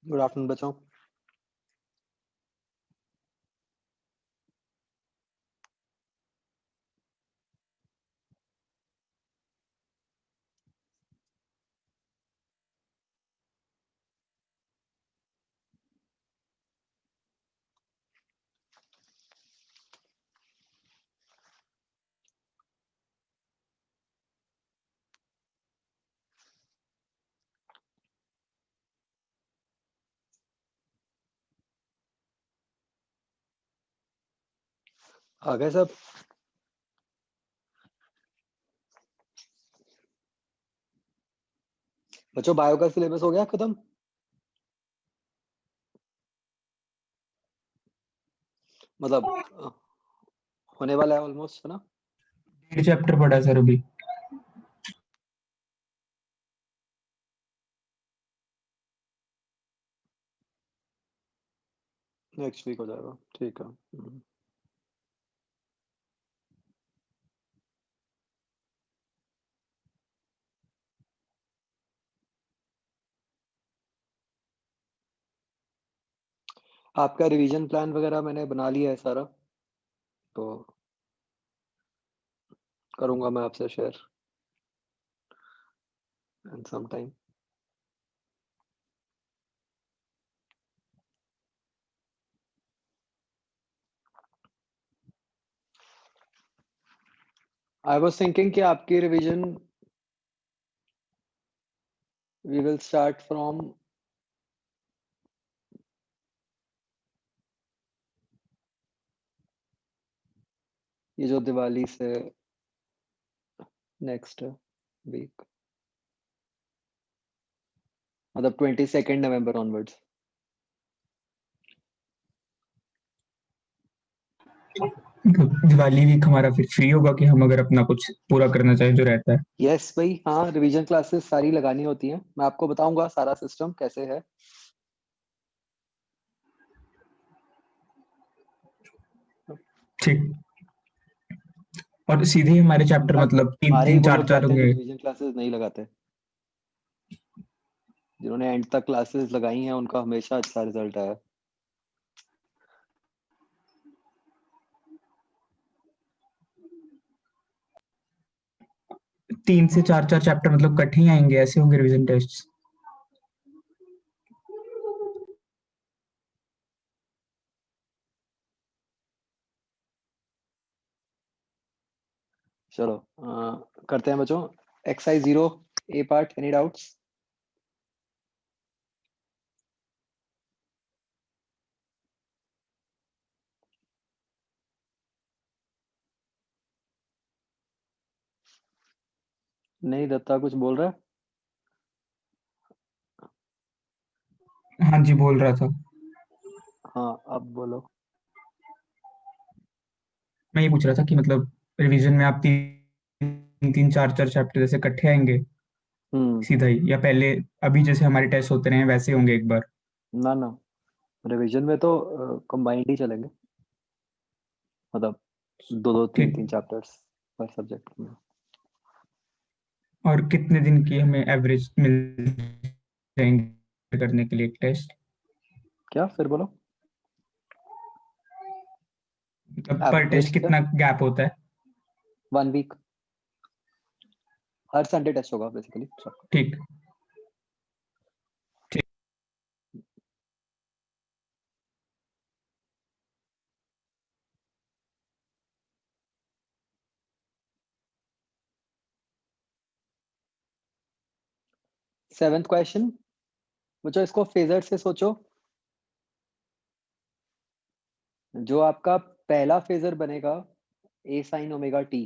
Good afternoon बच्चों। आ गए सब? बच्चों बायो का सिलेबस हो गया खत्म? मतलब होने वाला है ऑलमोस्ट, है ना? चैप्टर पढ़ा सर अभी। नेक्स्ट वीक हो जाएगा, ठीक है। आपका रिवीजन प्लान वगैरह मैंने बना लिया है सारा, तो करूंगा मैं आपसे share in some time. I was thinking कि आपकी revision we will start from ये जो दिवाली से नेक्स्ट वीक, मतलब 22 नवंबर ऑनवर्ड्स। दिवाली वीक हमारा फिर फ्री होगा कि हम अगर अपना कुछ पूरा करना चाहें जो रहता है। यस भाई, हाँ, रिवीजन क्लासेस सारी लगानी होती हैं। मैं आपको बताऊंगा सारा सिस्टम कैसे है। ठीक। और सीधे ही हमारे चैप्टर इनफैक्ट मतलब तीन हमारे ही तीन वो चार लोग चार जाते हैं जो होंगे। रिवीजन क्लासेस नहीं लगाते। जिन्होंने एंड तक क्लासेस लगाई हैं उनका हमेशा अच्छा रिजल्ट आया। 3 से 4 चैप्टर मतलब इकट्ठे ही आएंगे, ऐसे होंगे रिवीजन टेस्ट। चलो करते हैं बच्चों। एक्सरसाइज 0 ए पार्ट, एनी डाउट्स? नहीं, दत्ता कुछ बोल रहा है? हाँ जी, बोल रहा था। हाँ, अब बोलो। मैं ये पूछ रहा था कि मतलब रिवीजन में आप 3 3 4 4 चैप्टर जैसे इकट्ठे आएंगे हम्म। सीधा ही, या पहले अभी जैसे हमारे टेस्ट होते रहे वैसे होंगे एक बार? ना ना, रिवीजन में तो कंबाइंड ही चलेंगे, मतलब दो दो तीन ठीक। तीन चैप्टर्स पर सब्जेक्ट में। और कितने दिन की हमें एवरेज मिल जाएंगे करने के लिए टेस्ट? क्या फिर बोलो? मतलब पर टेस्ट एवरेज क्या? कितना गैप होता है? 1 वीक, हर संडे टेस्ट होगा बेसिकली सबका। ठीक। ठीक। 7th क्वेश्चन बच्चों, इसको फेजर से सोचो। जो आपका पहला फेजर बनेगा ए साइन ओमेगा टी,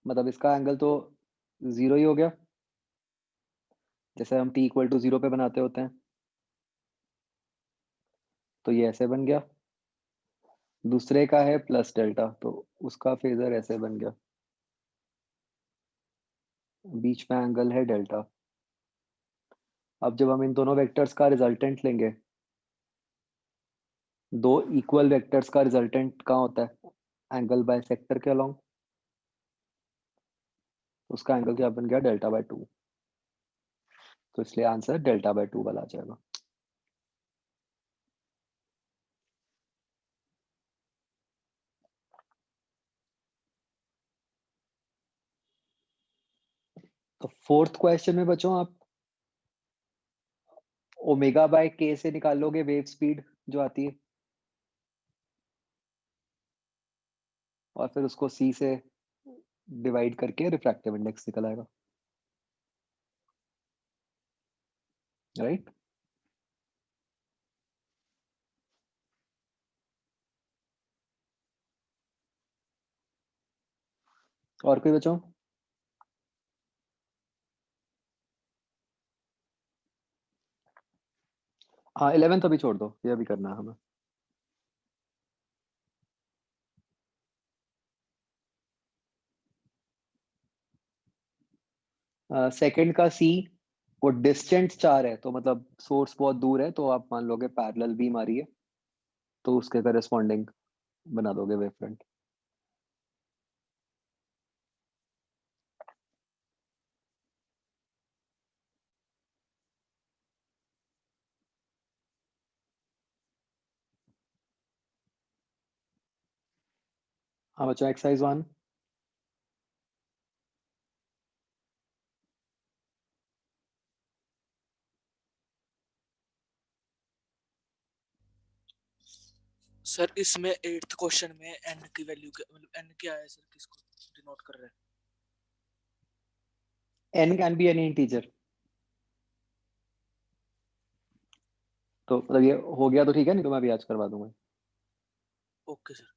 मतलब इसका एंगल तो 0 ही हो गया, जैसे हम t इक्वल टू 0 पे बनाते होते हैं। तो ये ऐसे बन गया। दूसरे का है प्लस डेल्टा, तो उसका फेजर ऐसे बन गया। बीच में एंगल है डेल्टा। अब जब हम इन दोनों वेक्टर्स का रिजल्टेंट लेंगे, दो इक्वल वेक्टर्स का रिजल्टेंट कहाँ होता है? एंगल बाय सेक्टर के अलोंग। उसका एंगल क्या बन गया? Delta by 2। तो इसलिए आंसर डेल्टा बाय 2 वाला आ जाएगा। तो फोर्थ क्वेश्चन में बच्चों आप ओमेगा बाय के से निकालोगे वेव स्पीड जो आती है, और फिर उसको सी से डिवाइड करके रिफ्रैक्टिव इंडेक्स निकल आएगा, राइट? और कोई बच्चों? हाँ 11th अभी छोड़ दो, ये अभी करना है हमें। सेकंड का सी, वो डिस्टेंस 4 है, तो मतलब सोर्स बहुत दूर है, तो आप मान लोगे पैरेलल बीम आ रही है, तो उसके करस्पॉन्डिंग बना दोगे वेव फ्रंट। हाँ बच्चों, एक्सरसाइज 1। सर इसमें 8th क्वेश्चन में n की वैल्यू मतलब n क्या है सर, किसको डिनोट कर रहा है? n can be any integer. तो मतलब ये हो गया तो ठीक है, नहीं तो मैं अभी आज करवा दूंगा। Okay sir.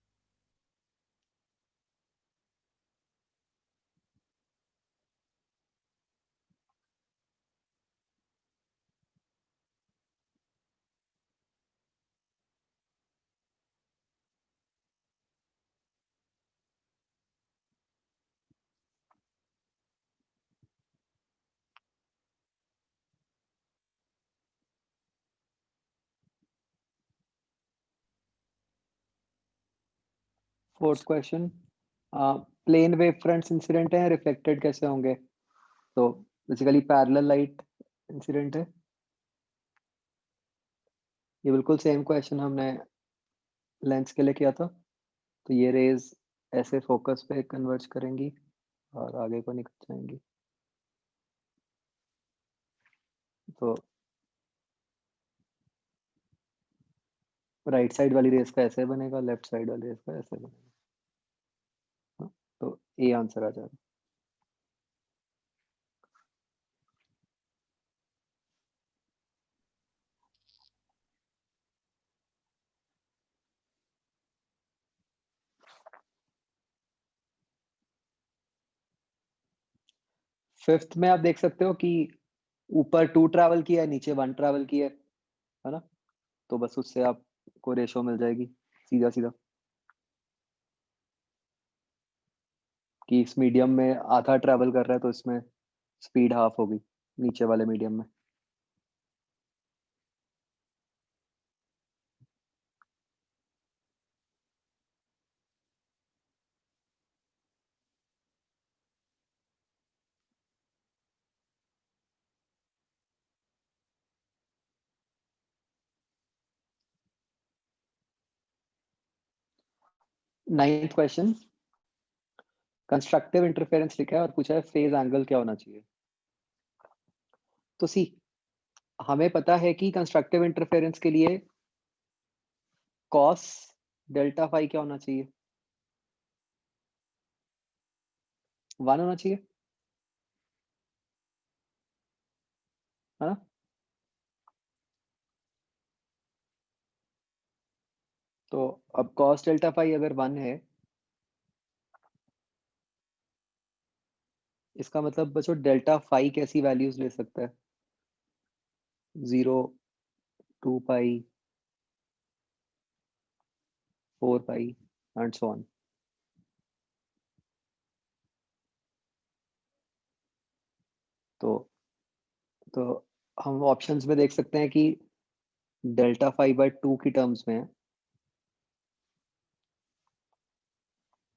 Fourth question, plane wave fronts incident है, रिफ्लेक्टेड कैसे होंगे? तो बेसिकली पैरेलल लाइट इंसिडेंट है। ये बिल्कुल सेम क्वेश्चन हमने लेंस के लिए किया था। तो ये रेज ऐसे फोकस पे कन्वर्ज करेंगी और आगे को निकल जाएंगी। तो राइट साइड वाली रेस का ऐसे बनेगा, लेफ्ट साइड वाली रेस का ऐसे बनेगा। हाँ, तो ए आंसर आ जाएगा। फिफ्थ में आप देख सकते हो कि ऊपर 2 ट्रैवल किया है, नीचे 1 ट्रैवल किया है ना? तो बस उससे आपको रेशो मिल जाएगी सीधा सीधा, कि इस मीडियम में आधा ट्रैवल कर रहा है, तो इसमें स्पीड हाफ होगी नीचे वाले मीडियम में। नाइन्थ क्वेश्चन, कंस्ट्रक्टिव इंटरफेरेंस लिखा है और पूछा है फेज एंगल क्या होना चाहिए। तो सी, हमें पता है कि कंस्ट्रक्टिव इंटरफेरेंस के लिए कॉस डेल्टा फाई क्या होना चाहिए? 1 होना चाहिए, है ना? तो अब कॉस डेल्टा फाई अगर 1 है, इसका मतलब बच्चों डेल्टा फाई कैसी वैल्यूज ले सकता है? 0, 2 पाई, 4 पाई एंड सो ऑन। तो हम ऑप्शंस में देख सकते हैं कि डेल्टा फाई बाय 2 की टर्म्स में है।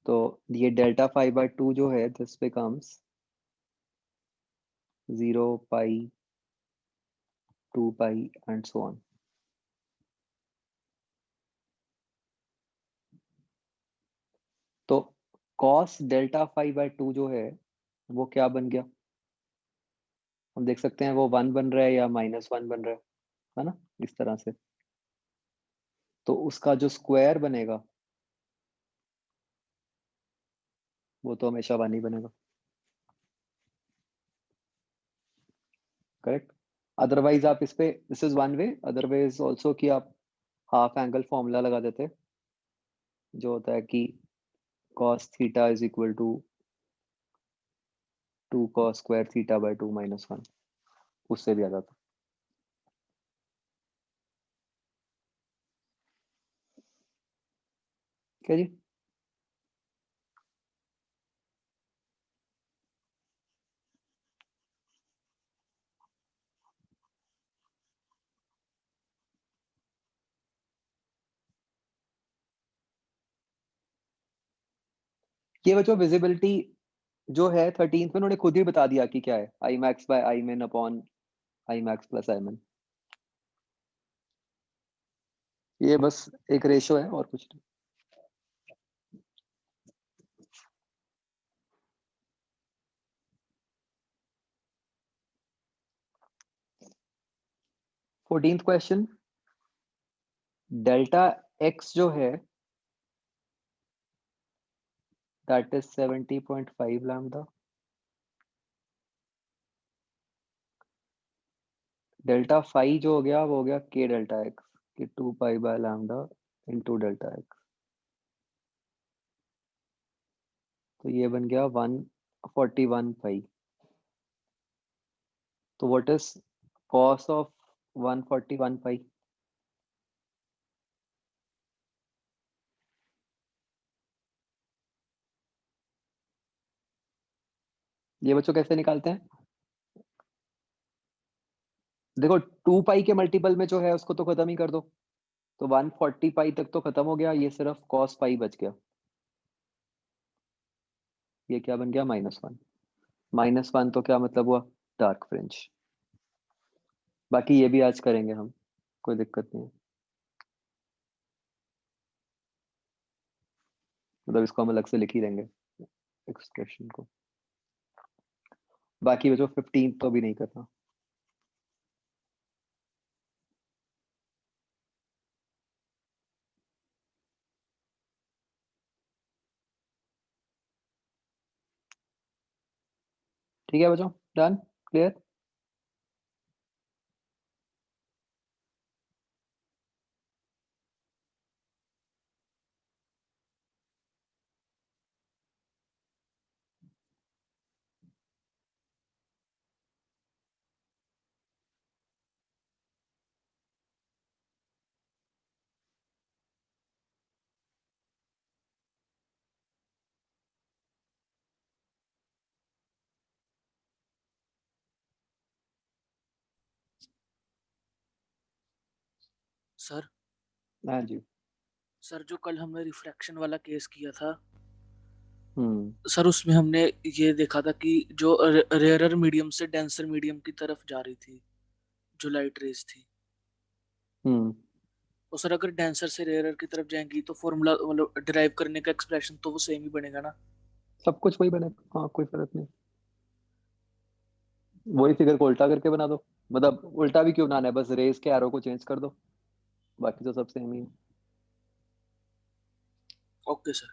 तो ये डेल्टा फाई बाय 2 जो है, this becomes 0 pi 2 pi and so on. तो cos डेल्टा phi by 2 जो है वो क्या बन गया? हम देख सकते हैं वो 1 बन रहा है या -1 बन रहा है ना, इस तरह से। तो उसका जो स्क्वायर बनेगा वो तो हमेशा 1 ही बनेगा, करेक्ट? अदरवाइज आप इस पे, this is one way, otherwise also कि आप हाफ एंगल फॉर्मूला लगा देते, जो होता है कि cos theta is equal to 2 cos square theta by 2 -1, उससे भी आ जाता। क्या जी? ये बच्चों विजिबिलिटी जो है 13th में उन्होंने खुद ही बता दिया कि क्या है, आई मैक्स बाय आई मिन अपॉन आई मैक्स प्लस आई मिन। ये बस एक रेशो है और कुछ नहीं। फोर्टीन्थ क्वेश्चन, डेल्टा एक्स जो है that is 70.5 lambda, delta phi जो हो गया वो हो गया के डेल्टा एक्स कि 2 pi by lambda into delta X, तो ये बन गया 141 पाई। तो व्हाट इज कॉस ऑफ 141 पाई? ये बच्चों कैसे निकालते हैं? देखो 2 पाई के मल्टीपल में जो है उसको तो खत्म ही कर दो, तो 140 पाई तक तो खत्म हो गया, ये सिर्फ कॉस पाई बच गया। ये क्या बन गया? -1। -1 तो क्या मतलब हुआ? Dark fringe. बाकी ये भी आज करेंगे हम, कोई दिक्कत नहीं है, मतलब इसको हम अलग से लिख ही देंगे एक्सप्रेशन को। बाकी बच्चों 15 तो भी नहीं करना। ठीक है बच्चों, डन, क्लियर? सर हाँ जी। सर जो कल हमने रिफ्रैक्शन वाला केस किया था हम्म सर, उसमें हमने ये देखा था कि जो रेयरर मीडियम से डेंसर मीडियम की तरफ जा रही थी जो लाइट रेज थी, हम्म तो सर अगर डेंसर से रेयरर की तरफ जाएंगी तो फॉर्मूला मतलब डिराइव करने का एक्सप्रेशन तो वो सेम ही बनेगा ना? सब कुछ वही बनेगा, हाँ कोई फर्क नहीं। वही फिगर को उल्टा करके बना दो, मतलब उल्टा भी क्यों बनाना है, बस रेस के एरो को चेंज कर दो, बाकी तो सब सेम ही है। Okay sir.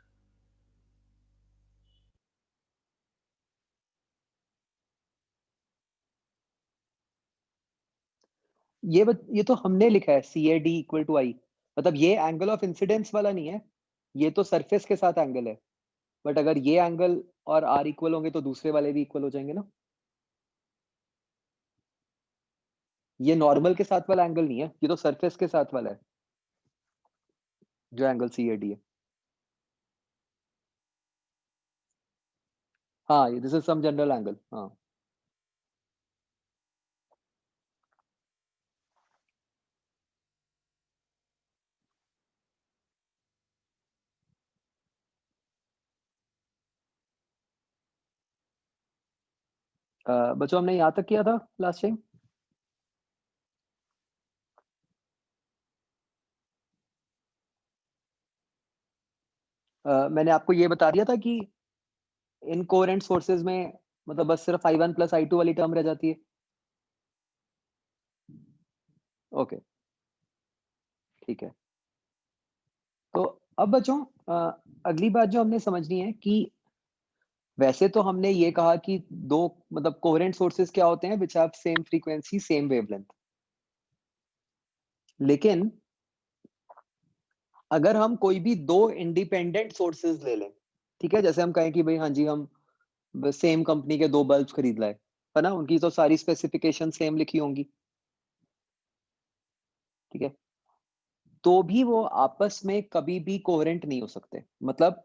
ये तो हमने लिखा है सी ए डी इक्वल टू आई, मतलब ये एंगल ऑफ इंसिडेंस वाला नहीं है, ये तो सरफेस के साथ एंगल है। बट अगर ये एंगल और आर इक्वल होंगे तो दूसरे वाले भी इक्वल हो जाएंगे ना। ये नॉर्मल के साथ वाला एंगल नहीं है, ये तो सरफेस के साथ वाला है जो एंगल सी ए डी है। हाँ, this is some general angle, हाँ। बच्चों हमने यहाँ तक किया था लास्ट टाइम। मैंने आपको ये बता दिया था कि इनकोहेरेंट सोर्सेज में मतलब बस सिर्फ I1 प्लस I2 वाली टर्म रह जाती है। ओके, ठीक है। तो अब बच्चों अगली बात जो हमने समझनी है कि वैसे तो हमने ये कहा कि दो मतलब कोहेरेंट सोर्सेज क्या होते हैं, which have same frequency same wavelength. लेकिन अगर हम कोई भी दो इंडिपेंडेंट सोर्सेज ले लें, ठीक है, जैसे हम कहें कि भाई हाँ जी हम सेम कंपनी के दो बल्ब खरीद लाए, है ना, उनकी तो सारी स्पेसिफिकेशन सेम लिखी होंगी, ठीक है, तो भी वो आपस में कभी भी कोहेरेंट नहीं हो सकते। मतलब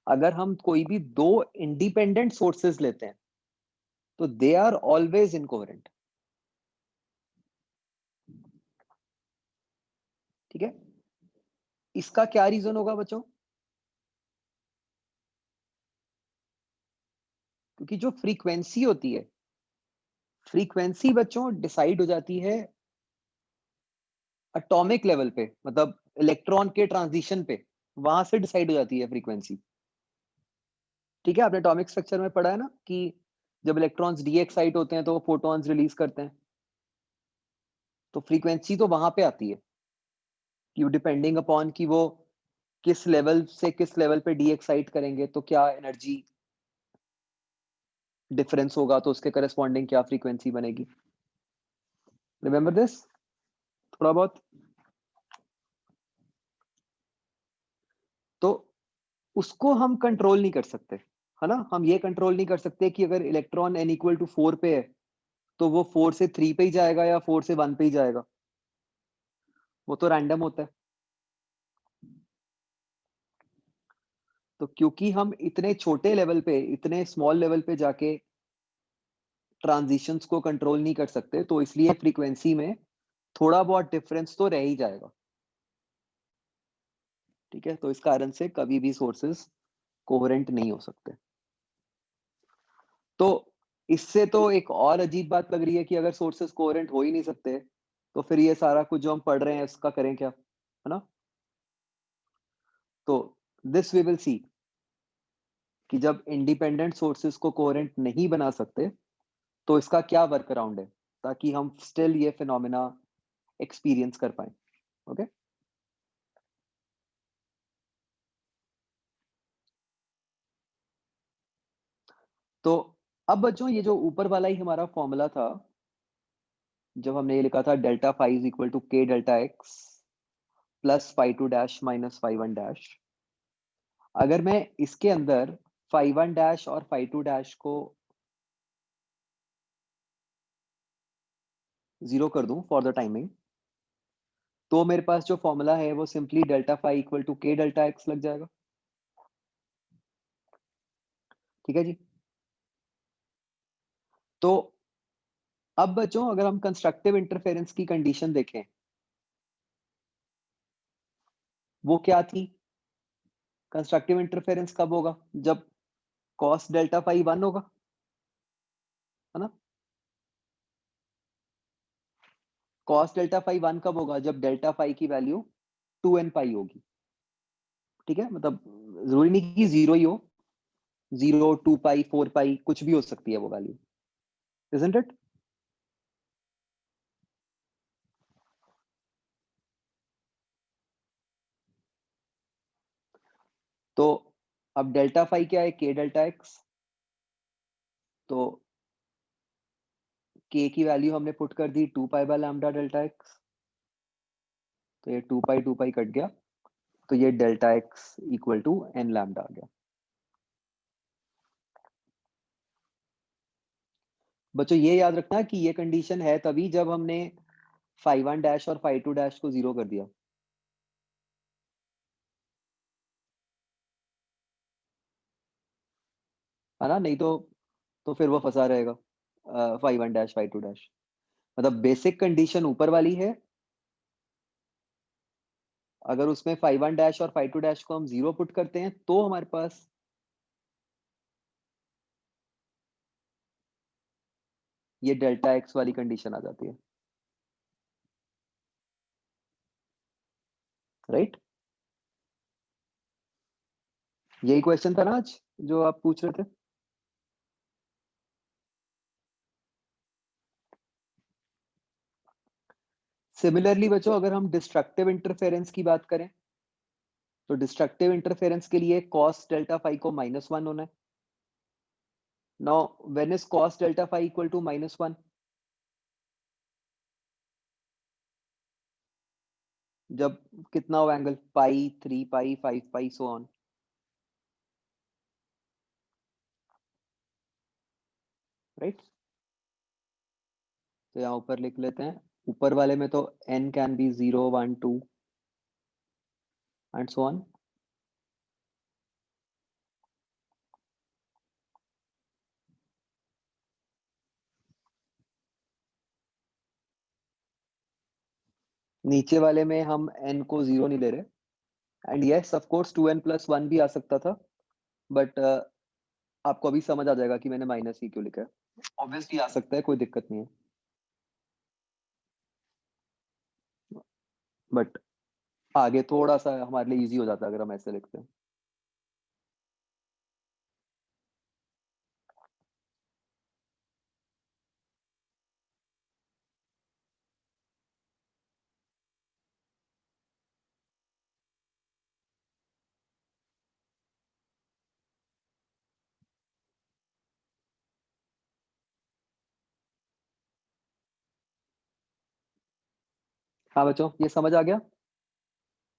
अगर हम कोई भी दो इंडिपेंडेंट सोर्सेज लेते हैं तो दे आर ऑलवेज इनकोहेरेंट, ठीक है। इसका क्या रीजन होगा बच्चों? क्योंकि जो फ्रीक्वेंसी होती है, फ्रीक्वेंसी बच्चों डिसाइड हो जाती है एटॉमिक लेवल पे, मतलब इलेक्ट्रॉन के ट्रांजिशन पे, वहां से डिसाइड हो जाती है फ्रीक्वेंसी, ठीक है। आपने एटॉमिक स्ट्रक्चर में पढ़ा है ना कि जब इलेक्ट्रॉन्स डी एक्साइट होते हैं तो वो फोटॉन्स रिलीज करते हैं, तो फ्रीक्वेंसी तो वहां पे आती है कि डिपेंडिंग अपॉन कि वो किस लेवल से किस लेवल पे डी एक्साइट करेंगे तो क्या एनर्जी डिफरेंस होगा, तो उसके करस्पॉन्डिंग क्या फ्रीक्वेंसी बनेगी। रिमेंबर दिस थोड़ा बहुत। तो उसको हम कंट्रोल नहीं कर सकते, है ना। हम ये कंट्रोल नहीं कर सकते कि अगर इलेक्ट्रॉन n इक्वल टू 4 पे है तो वो 4 से 3 पे ही जाएगा या 4 से 1 पे ही जाएगा, वो तो रैंडम होता है। तो क्योंकि हम इतने छोटे लेवल पे, इतने स्मॉल लेवल पे जाके ट्रांजिशंस को कंट्रोल नहीं कर सकते, तो इसलिए फ्रीक्वेंसी में थोड़ा बहुत डिफरेंस तो रह ही जाएगा, ठीक है। तो इस कारण से कभी भी सोर्सेस कोहेरेंट नहीं हो सकते। तो इससे तो एक और अजीब बात लग रही है कि अगर सोर्सेस कोहेरेंट हो ही नहीं सकते तो फिर ये सारा कुछ जो हम पढ़ रहे हैं इसका करें क्या, है ना। तो दिस वी विल सी कि जब इंडिपेंडेंट सोर्सेस को कोहेरेंट नहीं बना सकते तो इसका क्या वर्क अराउंड है, ताकि हम स्टिल ये फिनोमेना एक्सपीरियंस कर पाए। ओके, तो अब बच्चों ये जो ऊपर वाला ही हमारा फॉर्मूला था, जब हमने ये लिखा था delta phi is equal to के delta X plus phi two dash minus phi one dash, अगर मैं इसके अंदर फाई वन डैश और फाई टू डैश को जीरो कर दूं फॉर द टाइमिंग, तो मेरे पास जो फॉर्मूला है वो simply delta phi equal to के डेल्टा एक्स लग जाएगा, ठीक है जी। तो अब बच्चों अगर हम कंस्ट्रक्टिव इंटरफेरेंस की कंडीशन देखें, वो क्या थी? कंस्ट्रक्टिव इंटरफेरेंस कब होगा? जब कॉस डेल्टा फाई 1 होगा, है ना। कॉस डेल्टा फाई 1 कब होगा? जब डेल्टा फाई की वैल्यू 2n पाई होगी, ठीक है। मतलब जरूरी नहीं कि जीरो ही हो, 0 2 पाई 4 पाई कुछ भी हो सकती है वो वैल्यू, इजंट इट। तो अब डेल्टा फाई क्या है? के डेल्टा एक्स। तो के की वैल्यू हमने पुट कर दी 2 pi by lambda delta X, तो ये 2 पाई कट गया, तो ये delta X equal to N lambda आ गया। बच्चों ये याद रखना कि ये कंडीशन है तभी जब हमने फाई वन डैश और फाई टू डैश को जीरो कर दिया, है ना, नहीं तो फिर वो फंसा रहेगा phi one dash phi two dash. मतलब बेसिक कंडीशन ऊपर वाली है, अगर उसमें फाई वन डैश और फाई टू डैश को हम जीरो पुट करते हैं तो हमारे पास ये डेल्टा एक्स वाली कंडीशन आ जाती है, राइट। यही क्वेश्चन था ना आज जो आप पूछ रहे थे? सिमिलरली बच्चों, अगर हम डिस्ट्रक्टिव इंटरफेरेंस की बात करें, तो डिस्ट्रक्टिव इंटरफेरेंस के लिए cos डेल्टा फाई को -1 होना है। Now when is cos delta phi equal to -1? जब कितना हो एंगल, pi, 3 pi, 5 pi, so on. Right, तो यहाँ ऊपर लिख लेते हैं। ऊपर वाले में तो n can be 0, 1, 2 and so on. नीचे वाले में हम n को 0 नहीं ले रहे। And yes of course 2n+1 भी आ सकता था, बट आपको अभी समझ आ जाएगा कि मैंने माइनस ही क्यों लिखा है। ऑब्वियसली आ सकता है, कोई दिक्कत नहीं है, बट आगे थोड़ा सा हमारे लिए इजी हो जाता है अगर हम ऐसे लिखते हैं। हाँ बच्चों, ये समझ आ गया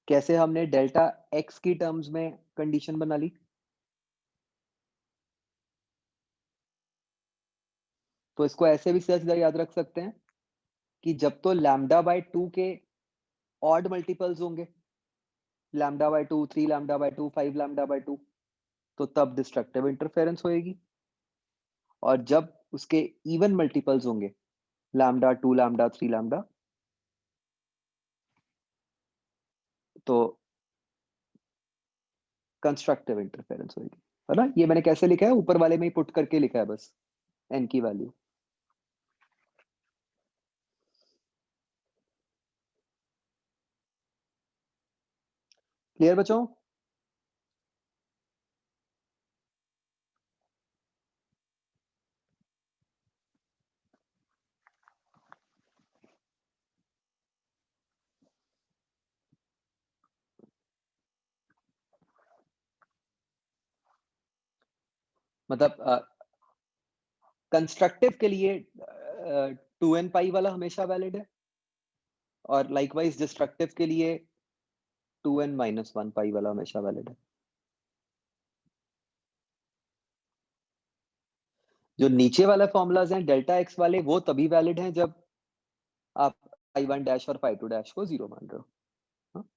कैसे हमने डेल्टा x की टर्म्स में कंडीशन बना ली? तो इसको ऐसे भी सहज याद रख सकते हैं कि जब तो λ/2 के ऑड मल्टीपल्स होंगे, λ/2, 3 λ/2, 5 λ/2, तो तब डिस्ट्रक्टिव इंटरफेरेंस होएगी। और जब उसके इवन मल्टीपल्स होंगे, λ2, λ3, λ, तो कंस्ट्रक्टिव इंटरफेरेंस होगी, है ना? ये मैंने कैसे लिखा है, ऊपर वाले में ही पुट करके लिखा है बस, n की वैल्यू। क्लियर बच्चों? मतलब कंस्ट्रक्टिव के लिए 2n पाई वाला हमेशा वैलिड है, और लाइकवाइज डिस्ट्रक्टिव के लिए 2n-1 पाई वाला हमेशा वैलिड है। जो नीचे वाला फॉर्मूलाज हैं डेल्टा एक्स वाले, वो तभी वैलिड हैं जब आप फाई 1 डैश और फाई 2 डैश को 0 मान रहे हो। हाँ?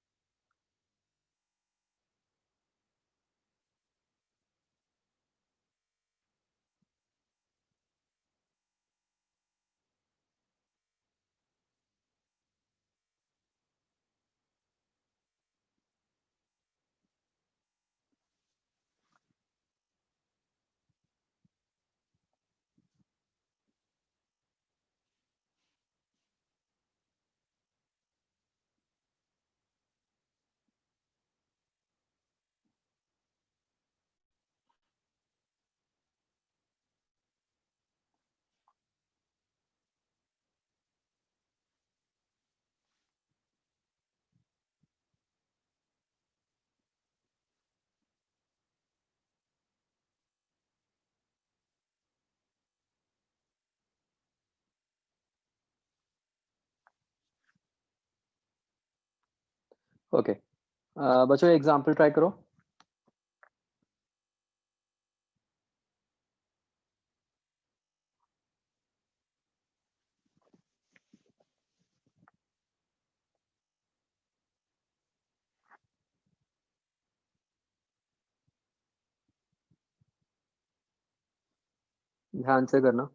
ओके, बच्चों एग्जांपल ट्राई करो। ध्यान से करना।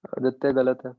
आदित्य गलत है।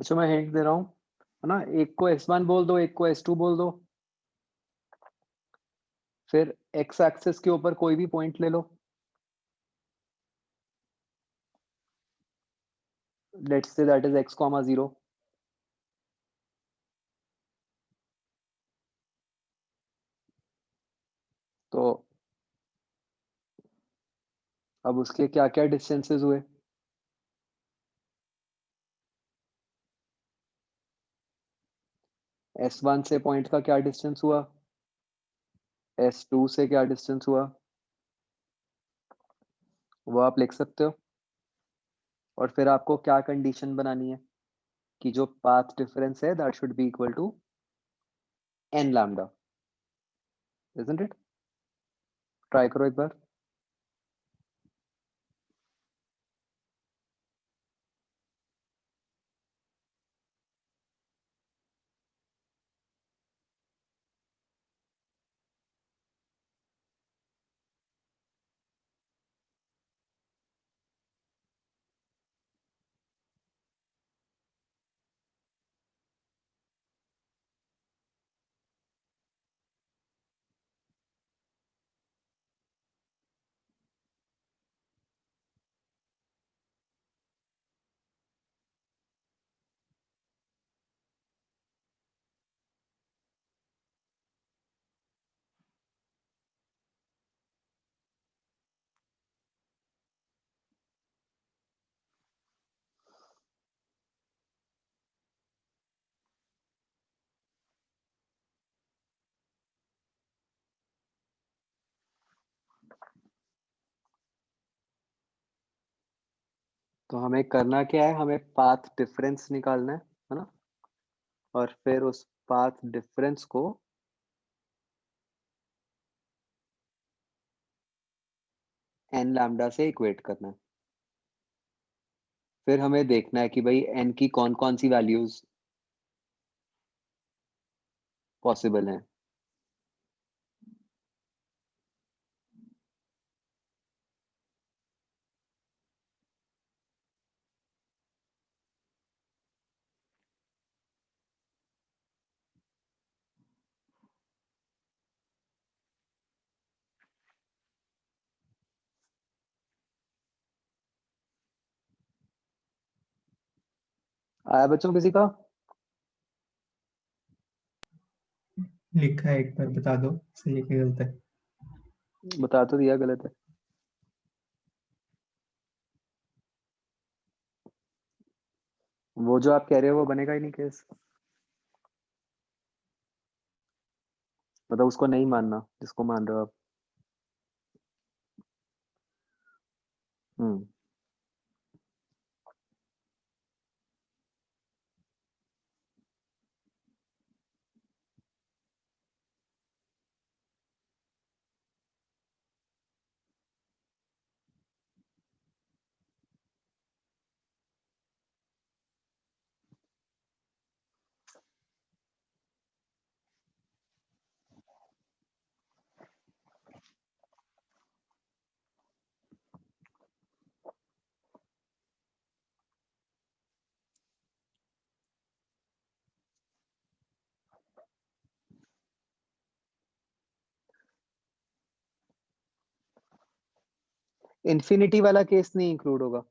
अच्छा मैं हिंट दे रहा हूँ, है ना? एक को S1 बोल दो, एक को S2 बोल दो। फिर एक्स एक्सिस के ऊपर कोई भी पॉइंट ले लो। Let's say that is x, 0। तो अब उसके क्या क्या डिस्टेंसेस हुए? S1 से पॉइंट का क्या डिस्टेंस हुआ? S2 से क्या डिस्टेंस हुआ? वो आप लिख सकते हो। और फिर आपको क्या कंडीशन बनानी है कि जो पाथ डिफरेंस है that should be equal to n lambda, isn't it? Try करो एक बार। तो हमें करना क्या है, हमें पाथ डिफरेंस निकालना है ना? और फिर उस पाथ डिफरेंस को n लैम्डा से इक्वेट करना है। फिर हमें देखना है कि भाई n की कौन कौन सी वैल्यूज पॉसिबल हैं। आया बच्चों किसी का? लिखा है, एक बार बता दो सही है कि गलत है। बता तो दिया गलत है। वो जो आप कह रहे हो वो बनेगा ही नहीं केस। मतलब उसको नहीं मानना जिसको मान रहे हो आप। हम्म। इन्फिनिटी वाला केस नहीं इंक्लूड होगा।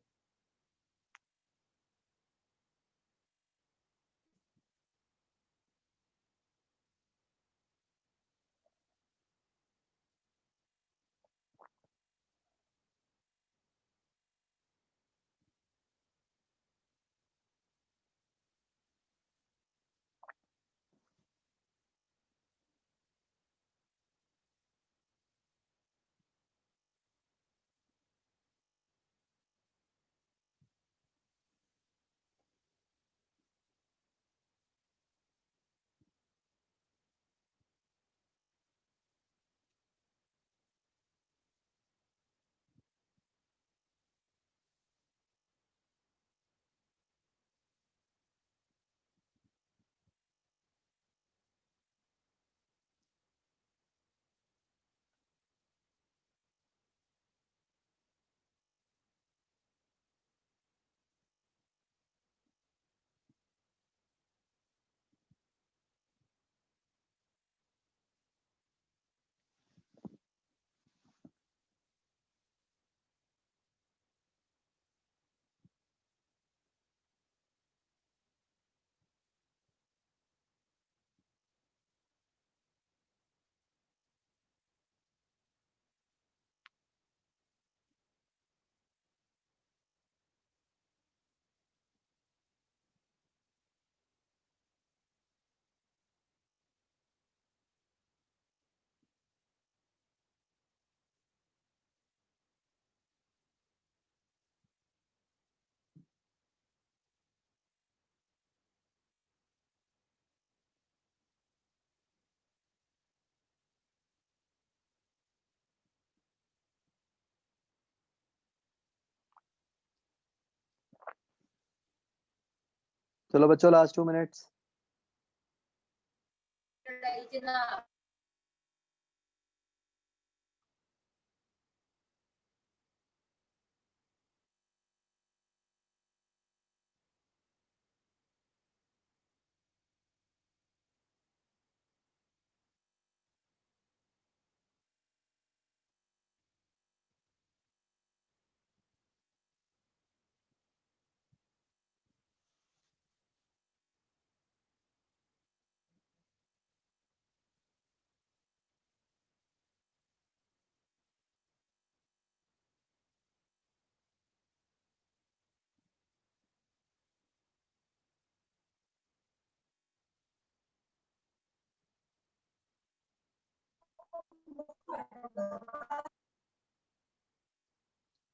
चलो बच्चों, लास्ट 2 मिनट्स।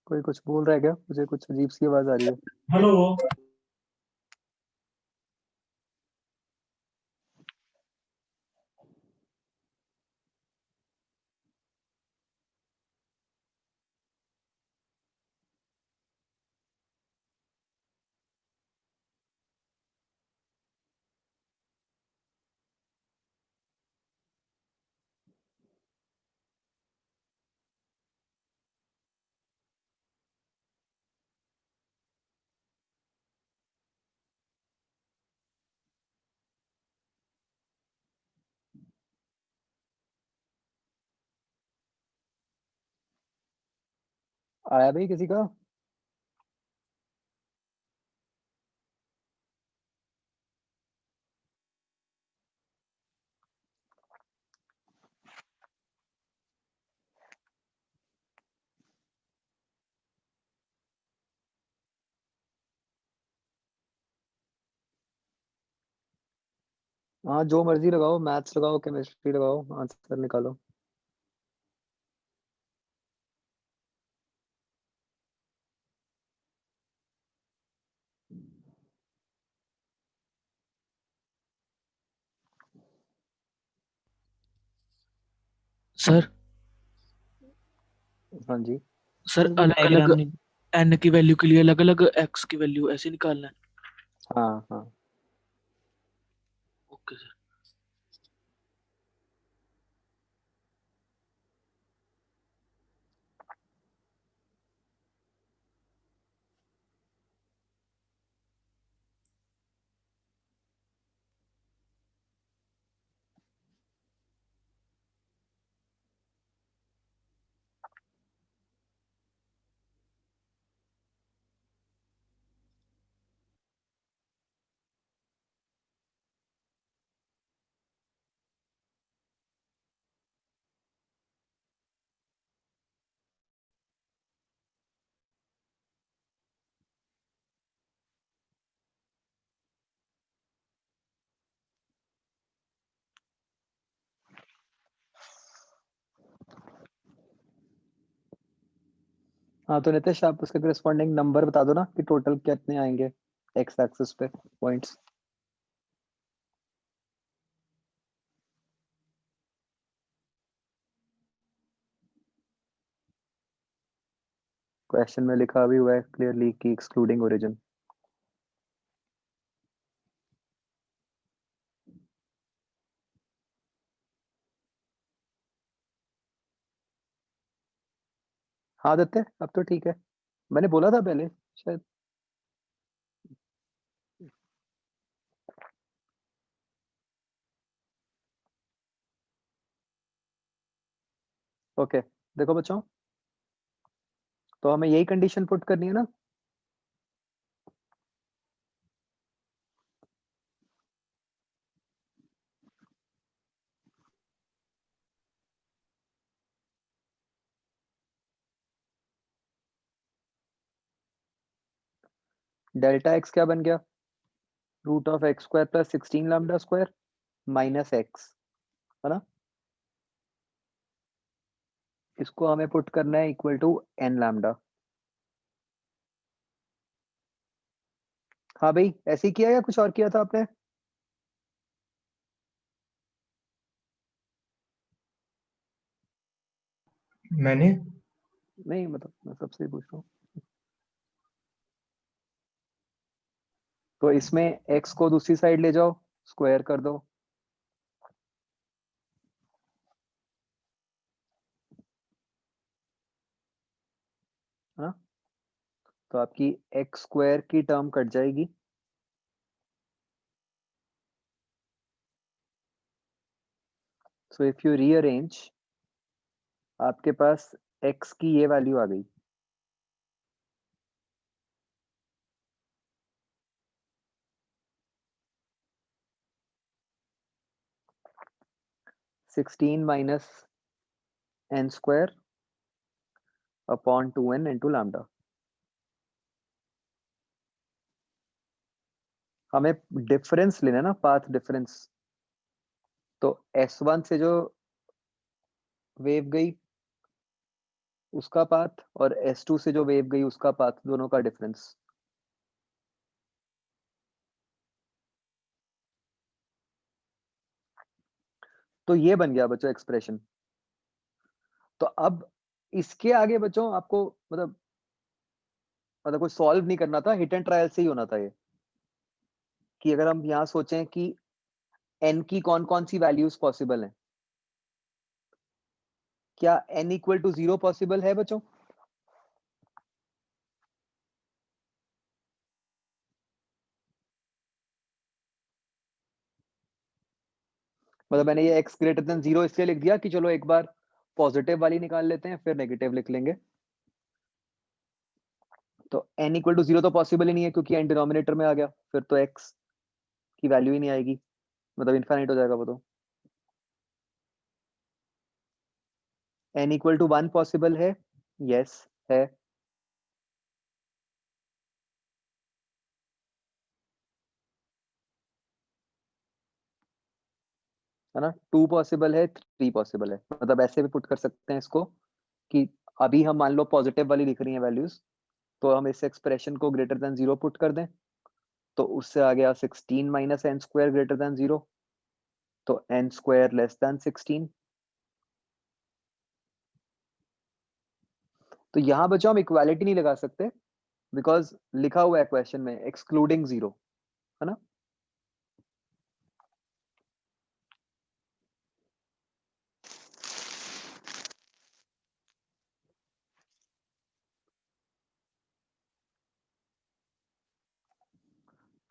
कोई कुछ बोल रहा है क्या? मुझे कुछ अजीब सी आवाज आ रही है। हेलो। आया भाई किसी का? हाँ, जो मर्जी लगाओ, मैथ्स लगाओ, केमिस्ट्री लगाओ, आंसर निकालो। सर हाँ जी। सर जल्दी अलग अलग n की वैल्यू के लिए अलग अलग x की वैल्यू ऐसे निकालना है। हाँ हाँ। Okay sir. हाँ तो नितिश, आप उसके करस्पॉन्डिंग नंबर बता दो ना कि टोटल कितने आएंगे एक्स एक्सिस पे पॉइंट्स। क्वेश्चन में लिखा भी हुआ है क्लियरली कि एक्सक्लूडिंग ओरिजिन। हाँ आदित्य, अब तो ठीक है। मैंने बोला था पहले शायद। ओके, देखो बच्चों, तो हमें यही कंडीशन पुट करनी है ना। डेल्टा एक्स क्या बन गया? Root of X square plus 16 lambda square minus X, है ना। इसको हमें पुट करना है इक्वल टू एन लैम्डा। हाँ भाई, ऐसे ही किया या कुछ और किया था आपने? मैंने नहीं, मतलब मैं सबसे ही पूछ रहा हूँ। तो इसमें x को दूसरी साइड ले जाओ, स्क्वायर कर दो, है ना? तो आपकी x स्क्वायर की टर्म कट जाएगी, सो इफ यू रीअरेंज आपके पास x की ये वैल्यू आ गई, sixteen minus N square upon 2n into lambda. हमें डिफरेंस लेना है ना, पाथ डिफरेंस। तो S1 से जो वेव गई उसका पाथ और S2 से जो वेव गई उसका पाथ, दोनों का डिफरेंस। तो ये बन गया बच्चों एक्सप्रेशन। तो अब इसके आगे बच्चों आपको मतलब कुछ सॉल्व नहीं करना था, हिट एंड ट्रायल से ही होना था ये। कि अगर हम यहाँ सोचें कि n की कौन कौन सी वैल्यूज पॉसिबल हैं, क्या n इक्वल टू 0 पॉसिबल है बच्चों? मतलब मैंने ये x ग्रेटर देन 0 इसलिए लिख दिया कि चलो एक बार पॉजिटिव वाली निकाल लेते हैं, फिर नेगेटिव लिख लेंगे। तो n इक्वल टू 0 तो पॉसिबल ही नहीं है क्योंकि n डिनोमिनेटर में आ गया, फिर तो x की वैल्यू ही नहीं आएगी, मतलब इनफाइनाइट हो जाएगा वो। तो n इक्वल टू 1 पॉसिबल है? यस है। है ना? 2 पॉसिबल है, 3 पॉसिबल है। मतलब ऐसे भी पुट कर सकते हैं इसको कि अभी हम मान लो पॉजिटिव वाली लिख रही हैं वैल्यूज, तो हम इस एक्सप्रेशन को ग्रेटर देन 0 पुट कर दें, तो उससे आ गया 16 minus N square greater than 0, तो एन स्क्वायर लेस देन 16। तो यहां बच्चों हम इक्वालिटी नहीं लगा सकते बिकॉज लिखा हुआ है क्वेश्चन में एक्सक्लूडिंग 0, है ना?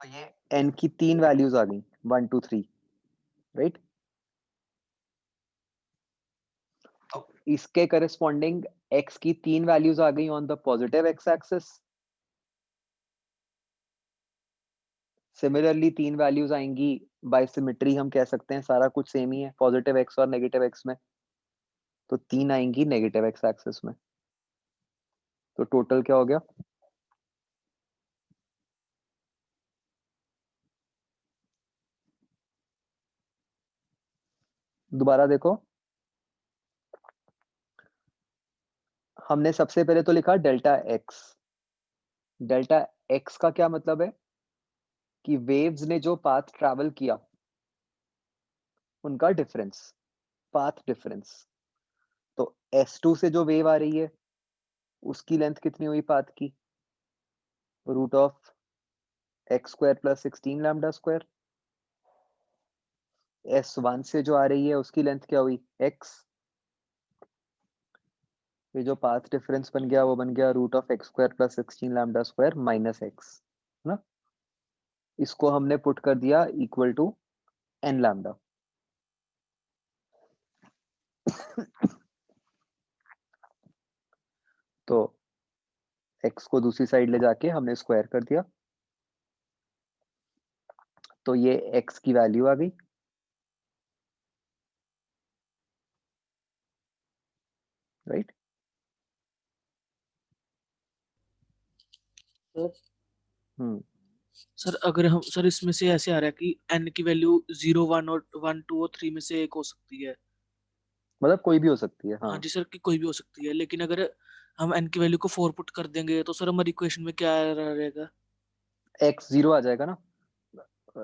तो ये n की 3 वैल्यूज आ गई, 1 2 3, राइट? तो इसके करस्पॉन्डिंग x की 3 वैल्यूज आ गई on the positive x axis. Similarly 3 values आएंगी बाय सिमेट्री, हम कह सकते हैं सारा कुछ सेम ही है पॉजिटिव x और नेगेटिव x में, तो 3 आएंगी नेगेटिव x एक्सिस में। तो टोटल क्या हो गया? दोबारा देखो, हमने सबसे पहले तो लिखा डेल्टा x। डेल्टा x का क्या मतलब है कि वेव्स ने जो पाथ ट्रैवल किया उनका डिफरेंस, पाथ डिफरेंस। तो S2 से जो वेव आ रही है उसकी लेंथ कितनी हुई पाथ की? Root of X square plus 16 lambda square. S1 से जो आ रही है उसकी लेंथ क्या हुई? x। ये जो पाथ डिफरेंस बन गया वो बन गया root of X square plus 16 lambda square minus X, है ना? इसको हमने पुट कर दिया इक्वल टू n लैम्डा। तो x को दूसरी साइड ले जाके हमने स्क्वायर कर दिया, तो ये x की वैल्यू आ गई, राइट? हम्म सर अगर हम सर इसमें से ऐसे आ रहा है कि n की वैल्यू 0 1 और 1 2 और 3 में से एक हो सकती है। मतलब कोई भी हो सकती है, हाँ हाँ। जी सर, की कोई भी हो सकती है, लेकिन अगर हम n की वैल्यू को 4 पुट कर देंगे तो सर हमारी इक्वेशन में क्या रहेगा? x 0 आ जाएगा ना।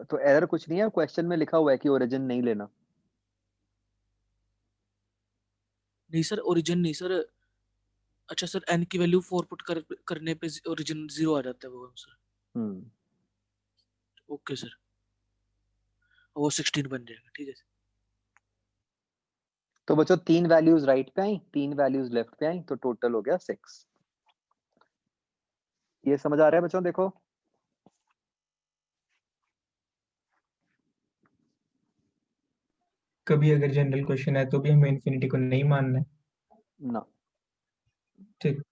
तो एरर कुछ नहीं है, क्वेश्चन में लिखा हुआ है कि ओरिजिन नहीं लेना। नहीं सर, ओरिजिन नहीं सर। अच्छा सर, n की वैल्यू 4 पुट करने पे ओरिजिन 0 आ जाता है वो सर। हम्म ओके सर, वो 16 बन जाएगा, ठीक है सर। तो बच्चों 3 वैल्यूज राइट पे आई, 3 वैल्यूज लेफ्ट पे आई, तो टोटल हो गया 6। ये समझ आ रहा है बच्चों? देखो कभी अगर जनरल क्वेश्चन है तो भी हमें इन्फिनिटी को नहीं मानना है। ना। ठीक।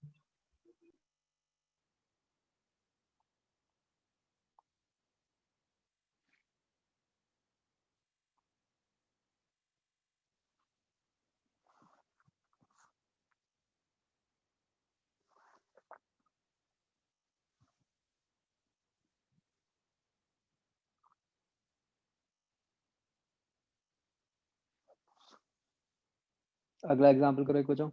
अगला एग्जांपल करो एक बच्चों।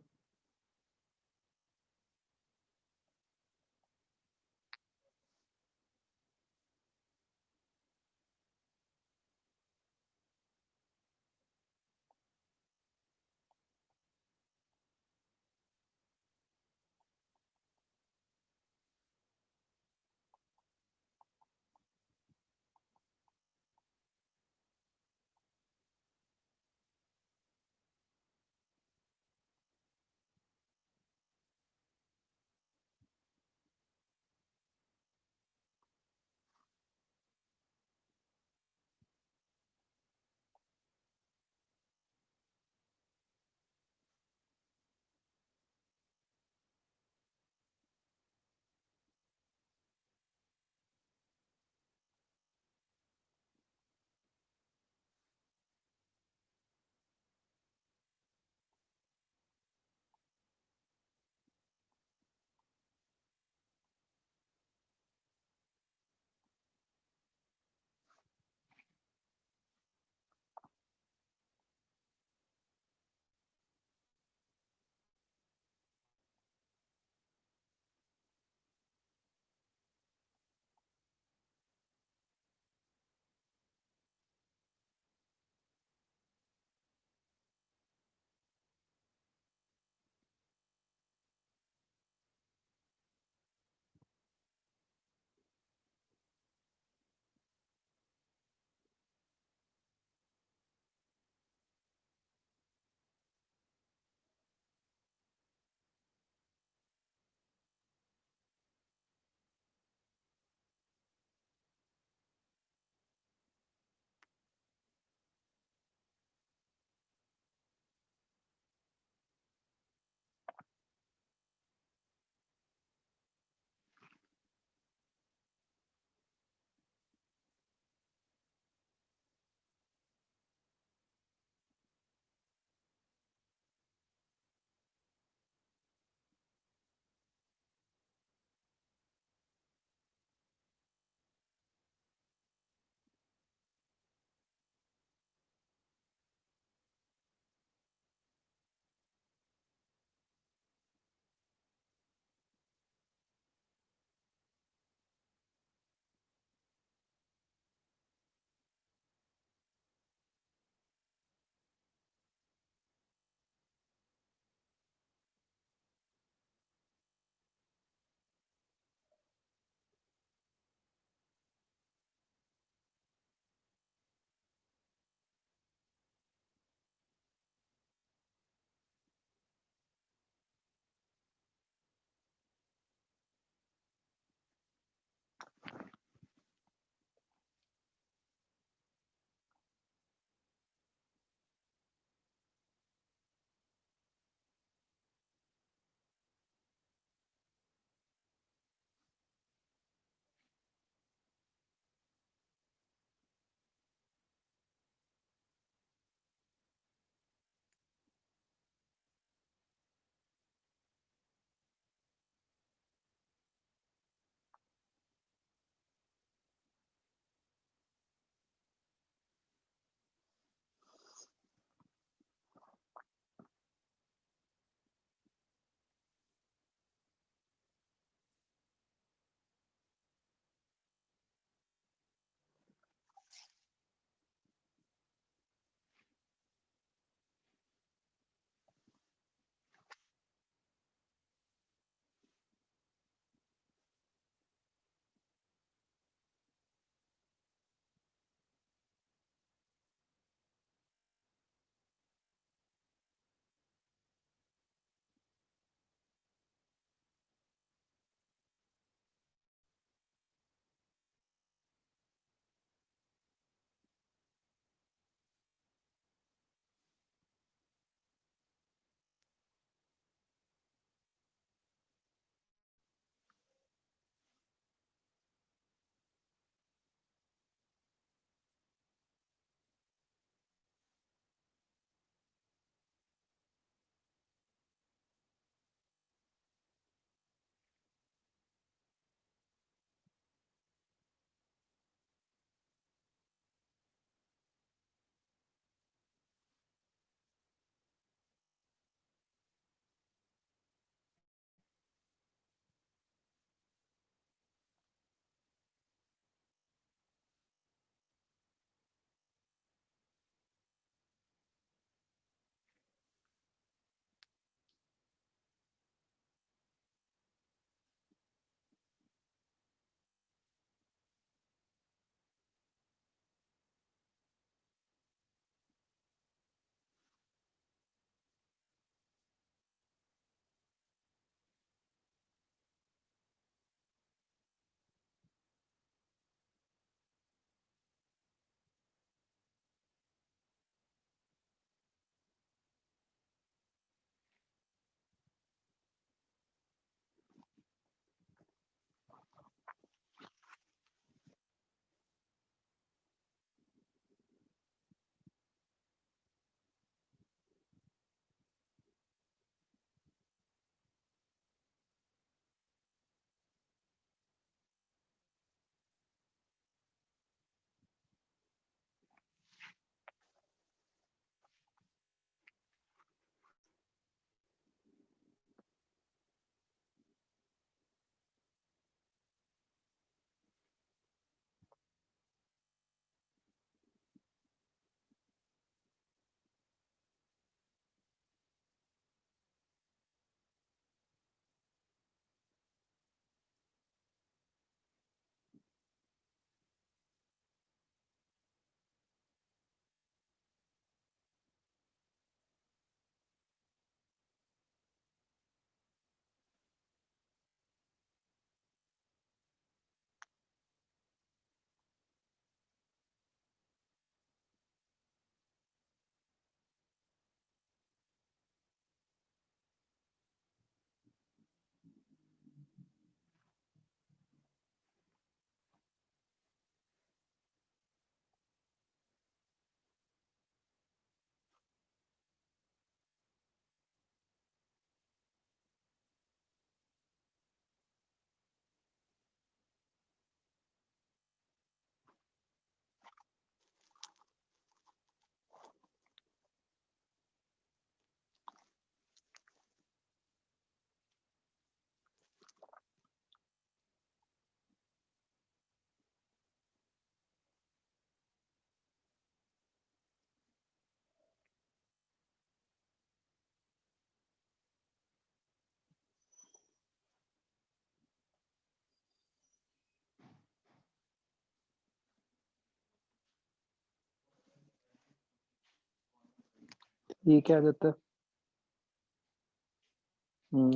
ये क्या आ जाता है?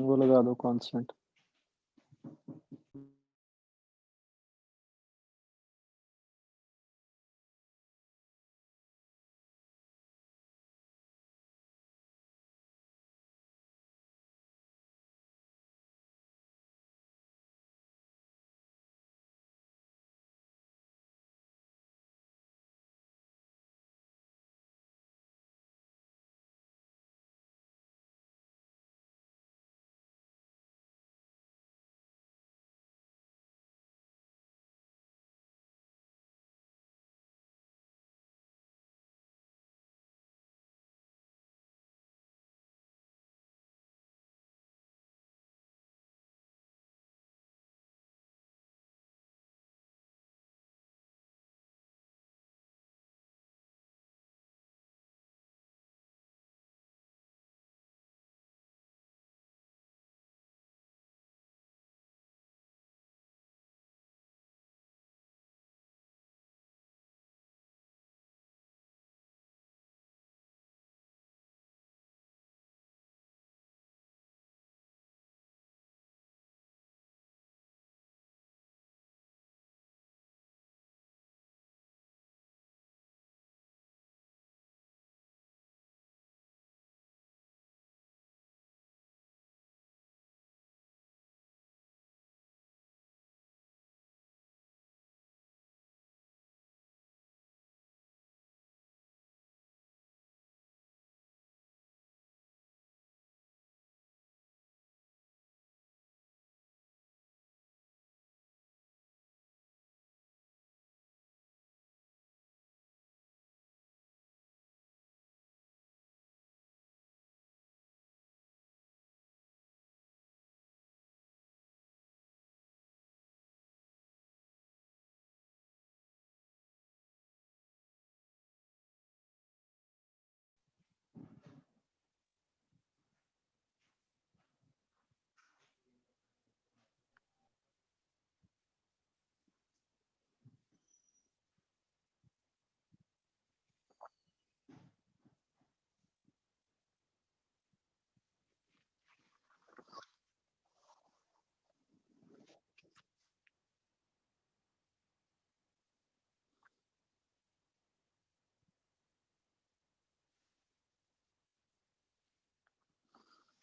वो लगा दो कांस्टेंट।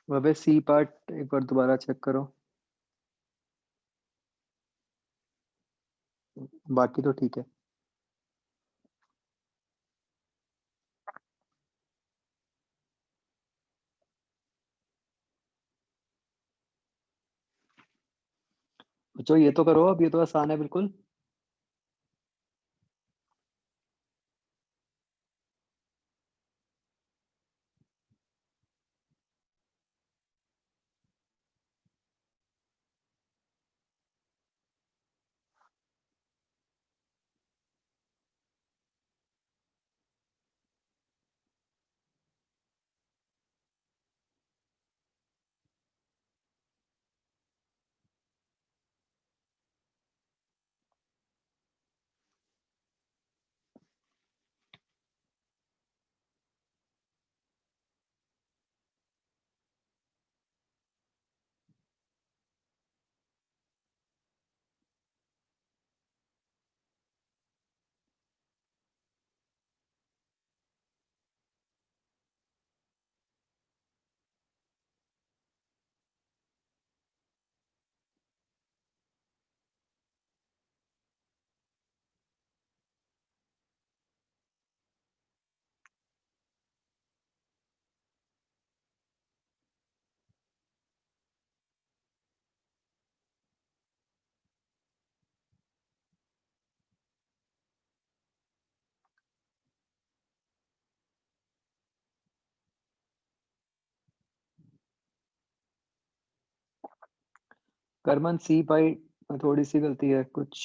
वह सी पार्ट एक बार दोबारा चेक करो, बाकी तो ठीक है। बच्चों ये तो करो, अब ये तो आसान है बिल्कुल। करमन सी पाई में थोड़ी सी गलती है कुछ।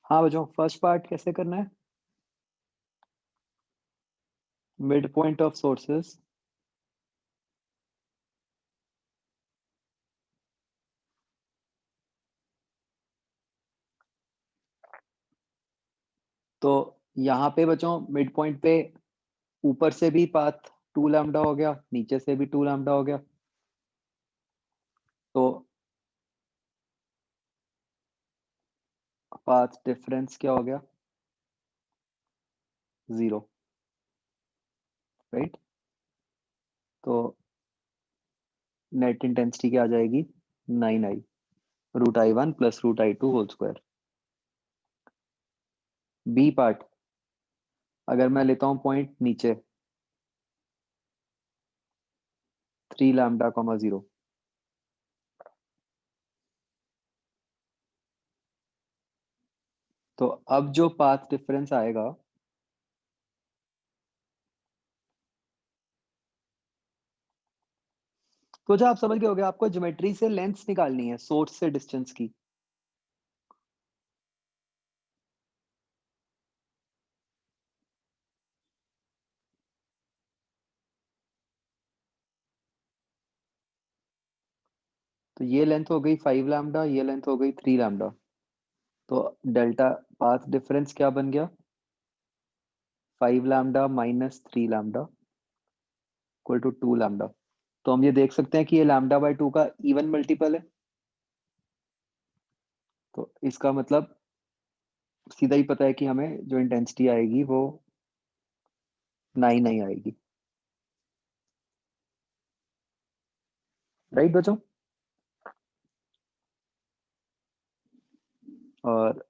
हाँ बच्चों, फर्स्ट पार्ट कैसे करना है? मिड पॉइंट ऑफ सोर्सेस तो यहाँ पे बच्चों मिड पॉइंट पे ऊपर से भी पाथ 2 लैम्डा हो गया, नीचे से भी 2 लैम्डा हो गया। तो पाथ डिफरेंस क्या हो गया? 0, राइट? तो नेट इंटेंसिटी क्या आ जाएगी? 9i √i1 plus √i2 whole square. B part, अगर मैं लेता हूँ पॉइंट नीचे 3 लैम्डा, 0, तो अब जो पाथ डिफरेंस आएगा तो जो आप समझ गए होगे, आपको ज्योमेट्री से लेंथ निकालनी है सोर्स से डिस्टेंस की। तो ये लेंथ हो गई 5 लैम्डा, ये लेंथ हो गई 3 लैम्डा। तो डेल्टा पाथ डिफरेंस क्या बन गया? 5 lambda minus 3 lambda equal to 2 lambda. तो हम ये देख सकते हैं कि ये लैम्डा बाय 2 का इवन मल्टीपल है। तो इसका मतलब सीधा ही पता है कि हमें जो इंटेंसिटी आएगी वो 9 नहीं आएगी, राइट बच्चों? और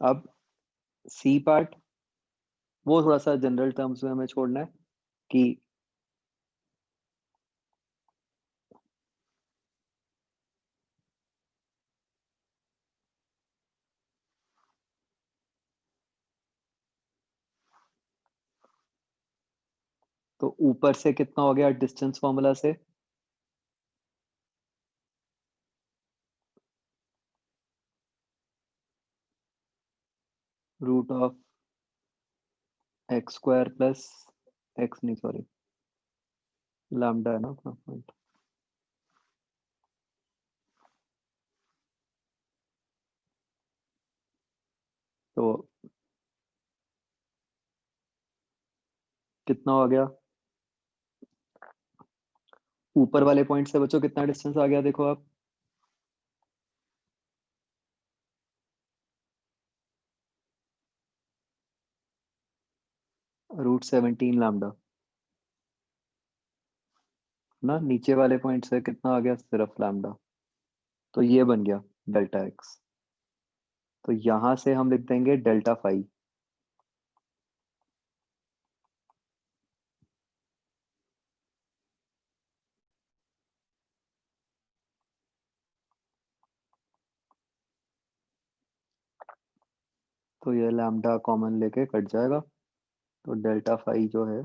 अब सी पार्ट, वो थोड़ा सा जनरल टर्म्स में हमें छोड़ना है कि तो ऊपर से कितना हो गया डिस्टेंस फॉर्मूला से? Root of X square plus X, नहीं सॉरी, लैम्डा है ना अपना पॉइंट। तो कितना हो गया ऊपर वाले पॉइंट से बच्चों? कितना डिस्टेंस आ गया देखो आप? √17 लैम्डा ना। नीचे वाले पॉइंट से कितना आ गया? सिर्फ लैम्डा। तो ये बन गया डेल्टा एक्स। तो यहां से हम लिख देंगे डेल्टा फाई। तो ये लैम्डा कॉमन लेके कट जाएगा, तो डेल्टा फाई जो है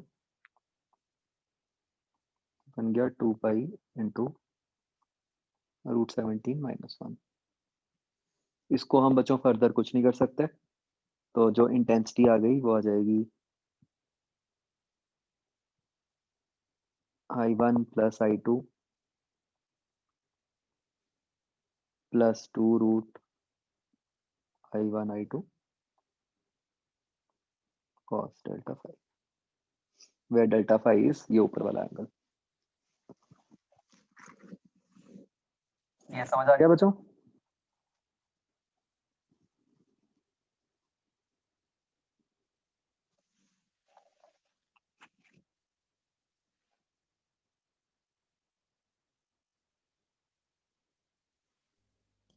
बन गया 2 पाई इंटू √17 - 1। इसको हम बच्चों फर्दर कुछ नहीं कर सकते, तो जो इंटेंसिटी आ गई वो आ जाएगी I1 plus I2 plus 2 √I1 I2 cos delta phi, where delta phi is ये ऊपर वाला एंगल। ये समझ आ गया बच्चों?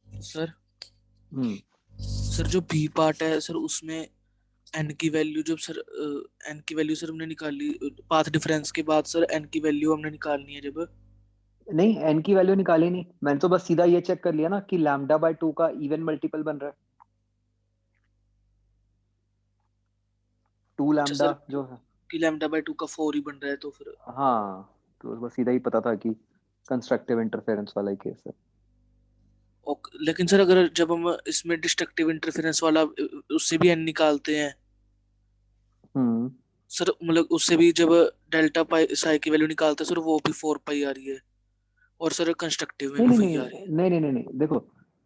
सर हम्म सर जो बी पार्ट है सर, उसमें एन की वैल्यू, जब सर एन की वैल्यू सर हमने निकाली पाथ डिफरेंस के बाद, सर एन की वैल्यू हमने निकालनी है जब। नहीं, एन की वैल्यू निकाली नहीं, मैंने तो बस सीधा ये चेक कर लिया ना कि लैम्डा बाय 2 का इवन मल्टीपल बन रहा है। 2 अच्छा लैम्डा सर, जो है, कि लैम्डा बाय 2 का 4 ही बन रहा है तो फिर। हाँ, तो बस सीधा ही पता था कि कंस्ट्रक्टिव इंटरफेरेंस वाला ही केस है। ओके, लेकिन सर अगर जब हम इसमें डिस्ट्रक्टिव इंटरफेरेंस वाला उससे भी एन निकालते हैं हम्म सर, मतलब उससे भी जब डेल्टा पाई साई की वैल्यू निकालते हैं सर, वो भी 4 पाई आ रही है, और सर कंस्ट्रक्टिव में नहीं भी नहीं वही नहीं आ रही है। नहीं नहीं नहीं नहीं, देखो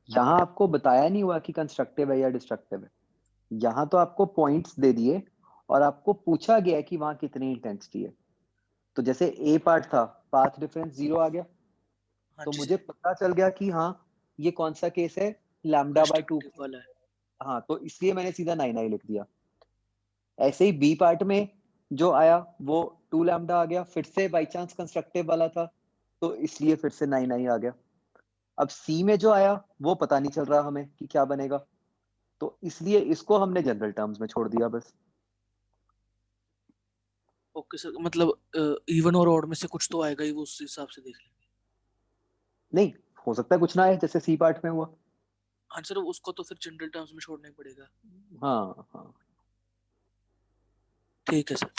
यहाँ आपको बताया नहीं हुआ कि कंस्ट्रक्टिव है या डिस्ट्रक्टिव है। यहाँ तो आपको पॉइंट्स दे दिए और आपको पूछा गया है कि वहां कितनी इंटेंसिटी है। तो जैसे ए पार्ट था, पाथ डिफरेंस 0 आ गया, हाँ तो जी मुझे सर, पता चल गया कि हाँ ये कौन सा केस है, लैम्डा बाय 2। कंस्ट्रक्टिव वाला है। हाँ, तो इसलिए मैंने सीधा 9i लिख दिया। ऐसे ही बी पार्ट में जो आया वो 2 लैम्डा आ गया, फिर से बाई चांस कंस्ट्रक्टिव वाला था, तो इसलिए फिर से 9i आ गया। अब सी में जो आया वो पता नहीं चल रहा हमें कि क्या बनेगा, तो इसलिए इसको हमने जनरल टर्म्स में छोड़ दिया बस। ओके सर, मतलब इवन और ऑड में से कुछ तो आएगा ही, वो उस हिसाब से देख लेंगे। नहीं, हो सकता है कुछ ना आए, जैसे सी पार्ट में हुआ। हाँ सर, उसको तो फिर जनरल टर्म्स में छोड़ना ही पड़ेगा। हाँ हाँ। ठीक है सर।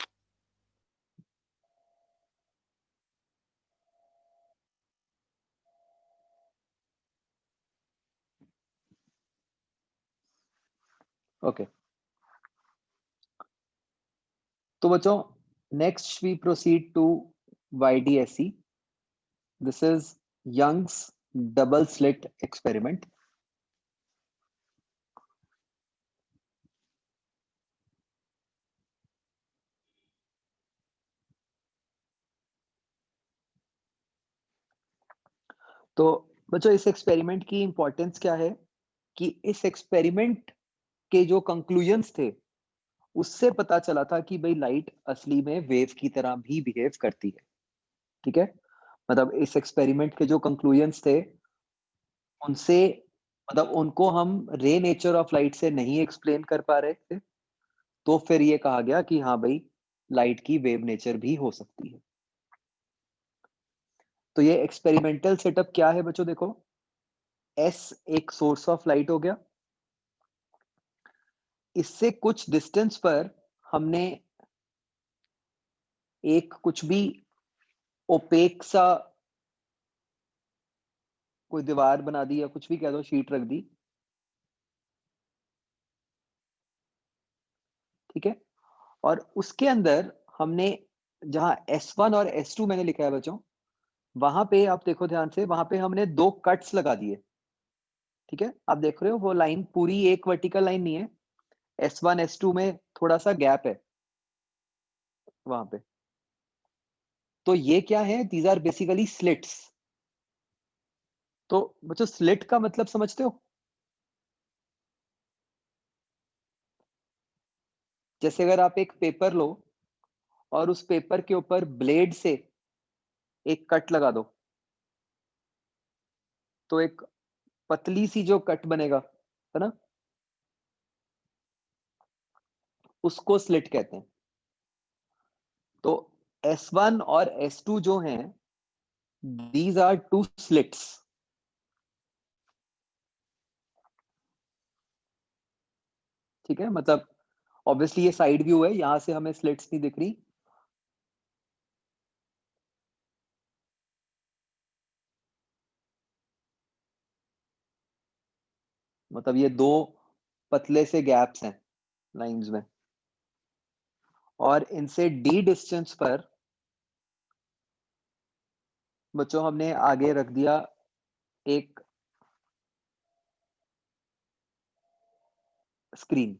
ओके, तो बच्चों next we proceed to YDSE. This is Young's double slit experiment. तो बच्चों इस एक्सपेरिमेंट की इंपॉर्टेंस क्या है कि इस एक्सपेरिमेंट के जो कंक्लूजन्स थे उससे पता चला था कि भाई लाइट असली में वेव की तरह भी बिहेव करती है। ठीक है, मतलब इस एक्सपेरिमेंट के जो कंक्लूजन्स थे उनसे, मतलब उनको हम रे नेचर ऑफ लाइट से नहीं एक्सप्लेन कर पा रहे थे, तो फिर ये कहा गया कि हाँ भाई लाइट की वेव नेचर भी हो सकती है। तो ये एक्सपेरिमेंटल सेटअप क्या है बच्चों, देखो एस एक सोर्स ऑफ लाइट हो गया, इससे कुछ डिस्टेंस पर हमने एक कुछ भी ओपेक सा कोई दीवार बना दी या कुछ भी कह दो, शीट रख दी। ठीक है, और उसके अंदर हमने जहां S1 और S2 मैंने लिखा है बच्चों, वहां पे आप देखो ध्यान से, वहां पे हमने 2 कट्स लगा दिए। ठीक है, आप देख रहे हो वो लाइन पूरी एक वर्टिकल लाइन नहीं है, S1 S2 में थोड़ा सा गैप है वहां पे। तो ये क्या है, दीज आर बेसिकली स्लिट्स। तो बच्चों स्लिट का मतलब समझते हो? जैसे अगर आप एक पेपर लो और उस पेपर के ऊपर ब्लेड से एक कट लगा दो, तो एक पतली सी जो कट बनेगा, है ना, उसको स्लिट कहते हैं। तो S1 और S2 जो हैं, दीज आर टू स्लिट्स। ठीक है, मतलब ऑब्वियसली ये साइड व्यू है, यहां से हमें स्लिट्स नहीं दिख रही। मतलब ये दो पतले से गैप्स हैं लाइंस में, और इनसे डी डिस्टेंस पर बच्चों हमने आगे रख दिया एक स्क्रीन।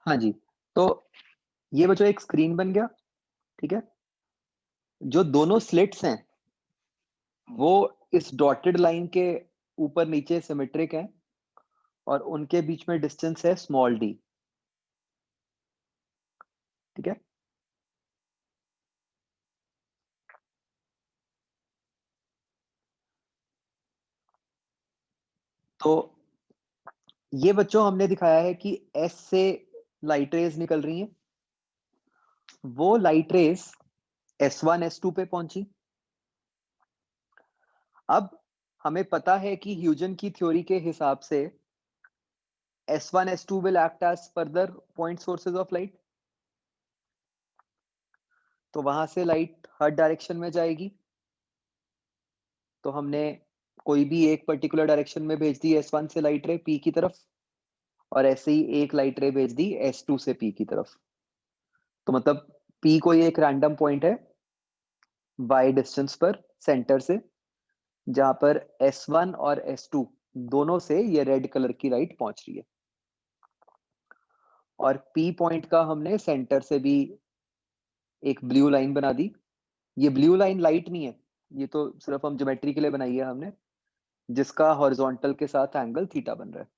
हाँ जी, तो ये बच्चों एक स्क्रीन बन गया, ठीक है। जो दोनों स्लिट्स हैं वो इस डॉटेड लाइन के ऊपर नीचे सिमेट्रिक हैं और उनके बीच में डिस्टेंस है स्मॉल डी, ठीक है। तो ये बच्चों हमने दिखाया है कि एस से लाइट रेज निकल रही हैं, वो लाइट रेज S1 S2 पे पहुंची। अब हमें पता है कि ह्यूजन की थ्योरी के हिसाब से S1 S2 will act as further point sources of light, तो वहां से लाइट हर डायरेक्शन में जाएगी। तो हमने कोई भी एक पर्टिकुलर डायरेक्शन में भेज दी S1 से लाइट रे P की तरफ, और ऐसे ही एक लाइट रे भेज दी S2 से P की तरफ। तो मतलब P कोई एक रैंडम पॉइंट है y डिस्टेंस पर सेंटर से, जहां पर S1 और S2 दोनों से ये रेड कलर की लाइट पहुंच रही है। और P पॉइंट का हमने सेंटर से भी एक ब्लू लाइन बना दी। ये ब्लू लाइन लाइट नहीं है, ये तो सिर्फ हम ज्योमेट्री के लिए बनाई है हमने, जिसका हॉरिजॉन्टल के साथ एंगल थीटा बन रहा है।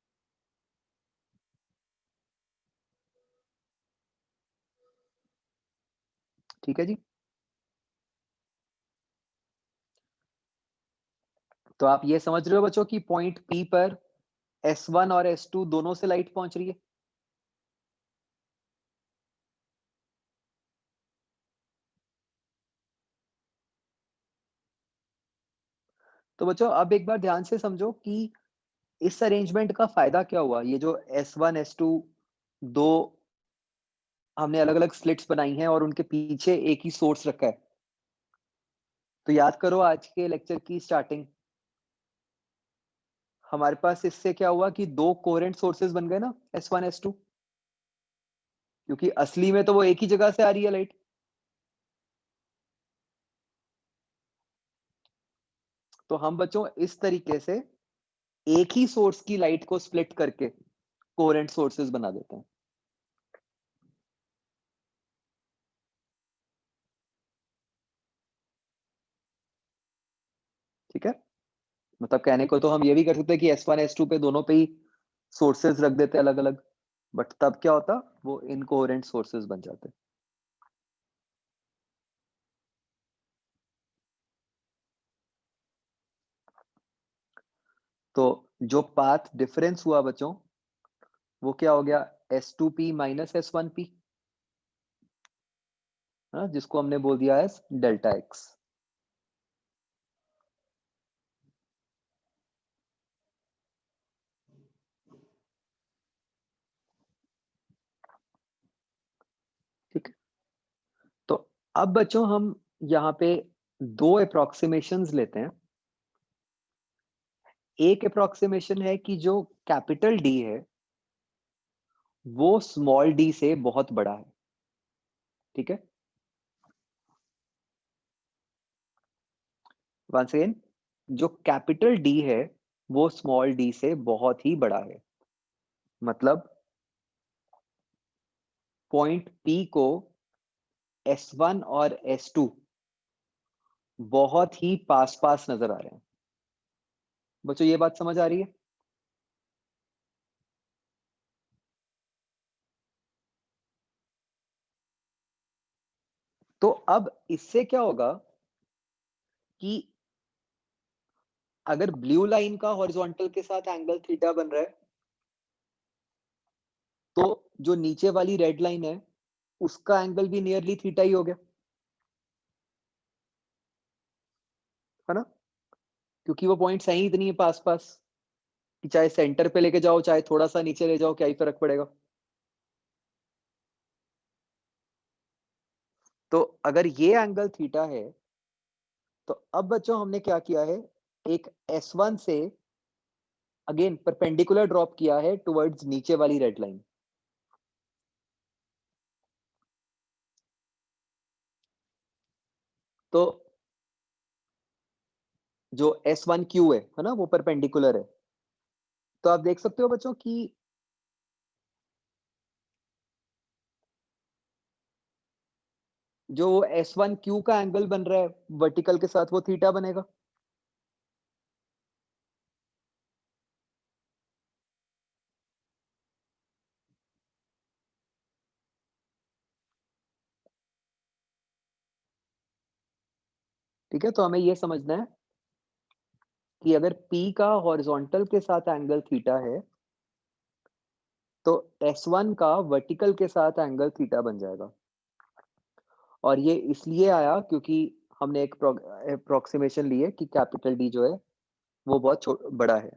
ठीक है जी। तो आप ये समझ रहे हो बच्चों कि पॉइंट P पर S1 और S2 दोनों से लाइट पहुंच रही है। तो बच्चों अब एक बार ध्यान से समझो कि इस अरेंजमेंट का फायदा क्या हुआ। ये जो S1 S2 दो हमने अलग अलग स्लिट्स बनाई हैं और उनके पीछे एक ही सोर्स रखा है। तो याद करो आज के लेक्चर की स्टार्टिंग, हमारे पास इससे क्या हुआ कि दो कोहेरेंट सोर्सेज बन गए ना, S1 S2, क्योंकि असली में तो वो एक ही जगह से आ रही है लाइट। तो हम बच्चों इस तरीके से एक ही सोर्स की लाइट को स्प्लिट करके कोहेरेंट सोर्सेज बना देते हैं। ठीक है, मतलब कहने को तो हम ये भी कर सकते हैं कि S1 S2 पे दोनों पे ही सोर्सेज रख देते अलग अलग, बट तब क्या होता, वो इनकोहेरेंट सोर्सेज बन जाते। तो जो पाथ डिफरेंस हुआ बच्चों, वो क्या हो गया, S2P माइनस S1P, जिसको हमने बोल दिया है डेल्टा एक्स। ठीक है, तो अब बच्चों हम यहाँ पे दो अप्रोक्सीमेशंस लेते हैं। एक अप्रोक्सीमेशन है कि जो कैपिटल डी है वो स्मॉल डी से बहुत बड़ा है। ठीक है, वंस अगेन, जो कैपिटल डी है वो स्मॉल डी से बहुत ही बड़ा है। मतलब पॉइंट P को S1 और S2 बहुत ही पास पास नजर आ रहे हैं। बच्चों ये बात समझ आ रही है। तो अब इससे क्या होगा कि अगर ब्लू लाइन का हॉरिजॉन्टल के साथ एंगल थीटा बन रहा है, तो जो नीचे वाली रेड लाइन है उसका एंगल भी नियरली थीटा ही हो गया, है ना, क्योंकि वो पॉइंट्स हैं ही इतनी है पास पास कि चाहे सेंटर पे लेके जाओ चाहे थोड़ा सा नीचे ले जाओ, क्या ही फर्क पड़ेगा। तो अगर ये एंगल थीटा है, तो अब बच्चों हमने क्या किया है, एक S1 से अगेन परपेंडिकुलर ड्रॉप किया है टुवर्ड्स नीचे वाली रेड लाइन। तो जो S1Q है ना, वो परपेंडिकुलर है। तो आप देख सकते हो बच्चों कि जो S1Q का एंगल बन रहा है वर्टिकल के साथ, वो थीटा बनेगा। ठीक है, तो हमें ये समझना है कि अगर P का हॉरिजॉन्टल के साथ एंगल थीटा है, तो S1 का वर्टिकल के साथ एंगल थीटा बन जाएगा। और ये इसलिए आया क्योंकि हमने एक अप्रोक्सीमेशन ली है कि कैपिटल D जो है वो बहुत बड़ा है।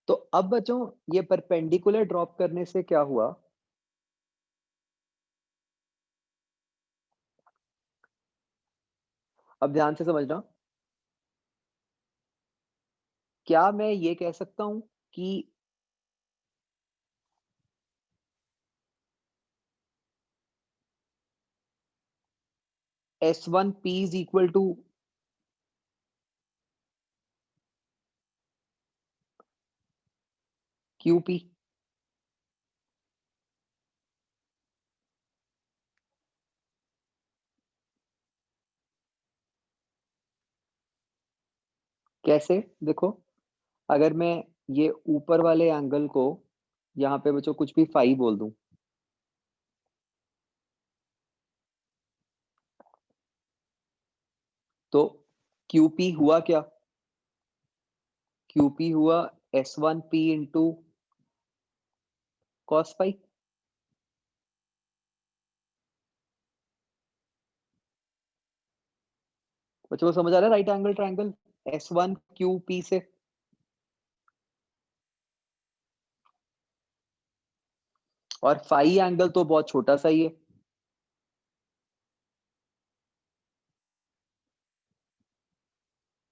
तो अब बच्चों, ये परपेंडिकुलर ड्रॉप करने से क्या हुआ, अब ध्यान से समझना। क्या मैं ये कह सकता हूं कि S1P is equal to QP? कैसे? देखो, अगर मैं ये ऊपर वाले एंगल को यहाँ पे बच्चों कुछ भी फाई बोल दूं, तो QP हुआ क्या? QP हुआ S1P इंटू कॉस फाई। बच्चों को समझ आ रहा है? राइट एंगल ट्रायंगल S1QP से। और फाई एंगल तो बहुत छोटा सा ही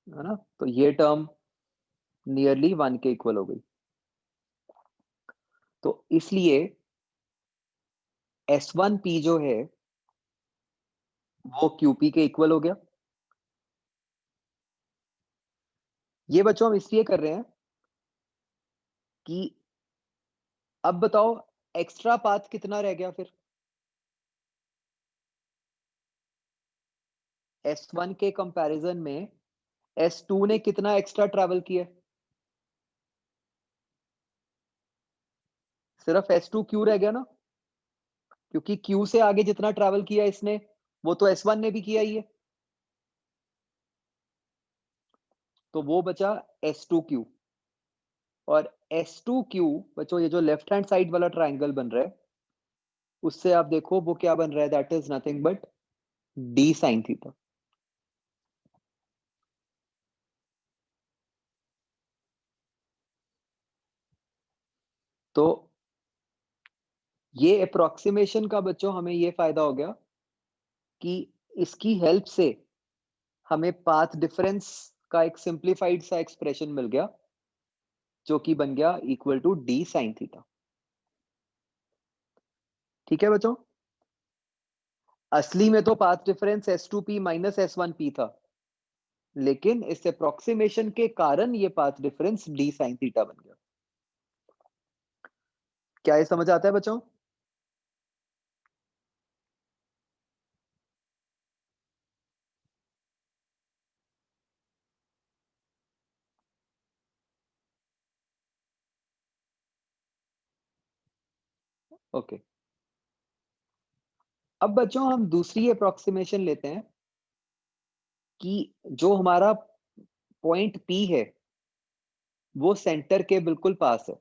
है ना? तो ये टर्म नियरली 1 के इक्वल हो गई। तो इसलिए S1P जो है वो QP के इक्वल हो गया। ये बच्चों हम इसलिए कर रहे हैं कि अब बताओ एक्स्ट्रा पाथ कितना रह गया फिर S1 के कंपैरिजन में। S2 ने कितना एक्स्ट्रा ट्रैवल किया? सिर्फ S2 क्यू रह गया ना, क्योंकि Q से आगे जितना ट्रैवल किया इसने, वो तो S1 ने भी किया ही है। तो वो बचा S2Q। और S2Q बच्चों, ये जो लेफ्ट हैंड साइड वाला ट्राइंगल बन रहा है, उससे आप देखो वो क्या बन रहा है, that is nothing but D sin theta. तो ये अप्रोक्सीमेशन का बच्चों हमें ये फायदा हो गया कि इसकी हेल्प से हमें पाथ डिफरेंस का एक सिंप्लीफाइड सा एक्सप्रेशन मिल गया, जो कि बन गया equal to D sin theta. ठीक है बच्चों, असली में तो path difference S2P minus S1P था, लेकिन इस अप्रोक्सीमेशन के कारण ये path difference D sin theta बन गया। क्या ये समझ आता है बच्चों? ओके, अब बच्चों हम दूसरी अप्रोक्सीमेशन लेते हैं कि जो हमारा पॉइंट P है वो सेंटर के बिल्कुल पास है।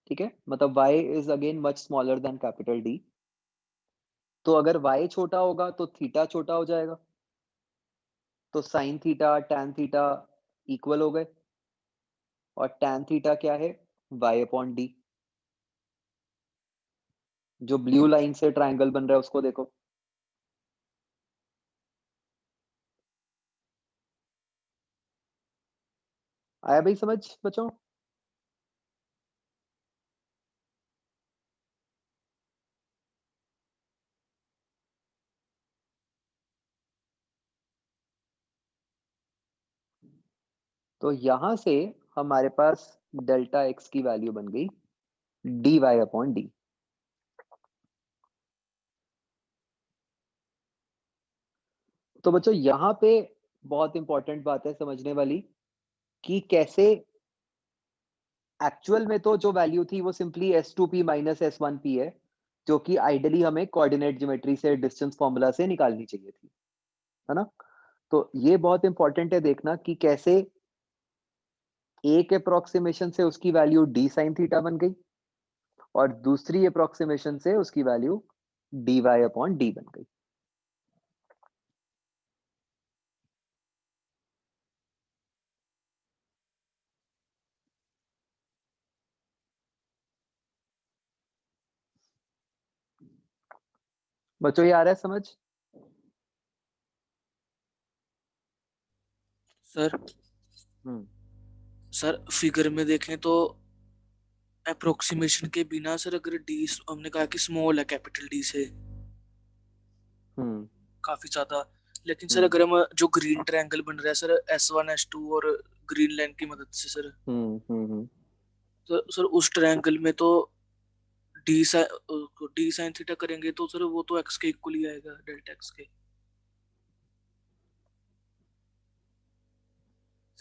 ठीक है, मतलब y is again much smaller than capital D। तो अगर y छोटा होगा तो थीटा छोटा हो जाएगा, तो sine theta tan theta equal हो गए। और टैन थीटा क्या है? y upon D। जो ब्लू लाइन से ट्राइंगल बन रहा है उसको देखो। आया भाई समझ बच्चों? तो यहां से हमारे पास डेल्टा एक्स की वैल्यू बन गई dy/d। तो बच्चों यहां पे बहुत इंपॉर्टेंट बात है समझने वाली कि कैसे एक्चुअल में तो जो वैल्यू थी वो सिंपली s2p माइनस s1p है, जो कि आइडियली हमें कोऑर्डिनेट ज्योमेट्री से डिस्टेंस फॉर्मूला से निकालनी चाहिए थी, है ना? तो ये बहुत इंपॉर्टेंट है देखना कि कैसे एक अप्रोक्सीमेशन से उसकी वैल्यू d sin थीटा बन गई और दूसरी अप्रोक्सीमेशन से उसकी वैल्यू dy/d बन गई। बच्चों ये आ रहा है समझ? सर हम्म सर फिगर में देखें तो अप्रोक्सीमेशन के बिना सर, अगर डी हमने कहा कि स्मॉल है कैपिटल डी से हम्म काफी ज्यादा, लेकिन सर हम्म अगर हम जो ग्रीन ट्रायंगल बन रहा है सर S1 S2 और ग्रीन लाइन की मदद से सर, हम्म। तो सर उस ट्रायंगल में तो डी साइन थीटा करेंगे तो सर वो तो एक्स के इक्वल ही आएगा, डेल्टा एक्स के।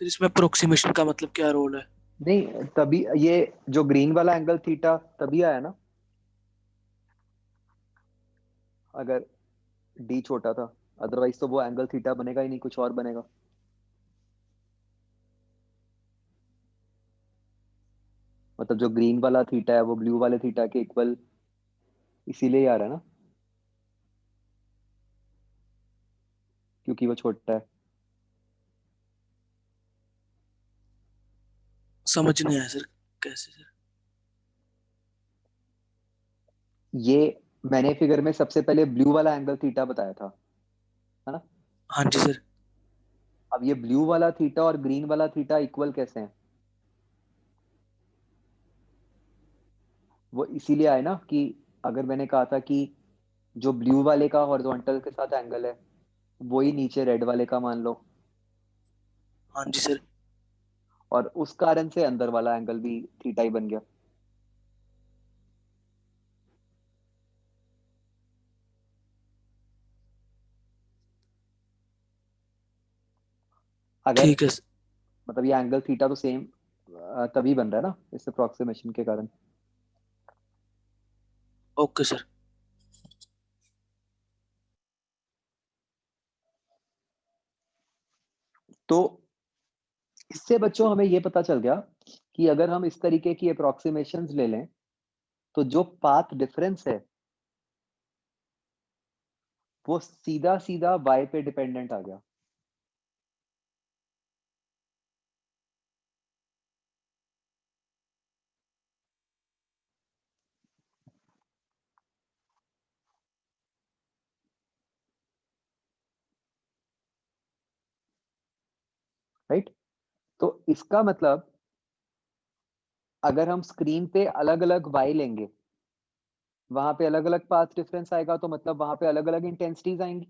सर इसमें अप्रोक्सीमेशन का मतलब क्या रोल है? नहीं, तभी ये जो ग्रीन वाला एंगल थीटा तभी आया ना अगर d छोटा था, अदरवाइज तो वो एंगल थीटा बनेगा ही नहीं, कुछ और बनेगा। मतलब जो ग्रीन वाला थीटा है वो ब्लू वाले थीटा के इक्वल इसीलिए ही आ रहा है ना, क्योंकि वो छोटा है। समझ नहीं आया सर, कैसे सर? ये मैंने फिगर में सबसे पहले ब्लू वाला एंगल थीटा बताया था, है ना? हाँ जी सर। अब ये ब्लू वाला थीटा और ग्रीन वाला थीटा इक्वल कैसे हैं? वो इसीलिए आए ना कि अगर मैंने कहा था कि जो ब्लू वाले का हॉरिजॉन्टल के साथ एंगल है वही नीचे रेड वाले का मान लो, हाँ जी सर। और उस कारण से अंदर वाला एंगल भी थीटा ही बन गया। अगर ठीक है। मतलब ये एंगल थीटा तो सेम तभी बन रहा है ना इस अप्रोक्सीमेशन के कारण। Okay sir. तो इससे बच्चों हमें ये पता चल गया कि अगर हम इस तरीके की अप्रोक्सीमेशंस ले लें तो जो पाथ डिफरेंस है वो सीधा सीधा y पे डिपेंडेंट आ गया। राइट? तो इसका मतलब अगर हम स्क्रीन पे अलग अलग y लेंगे वहां पे अलग अलग पाथ डिफरेंस आएगा, तो मतलब वहां पे अलग अलग इंटेंसिटीज आएंगी।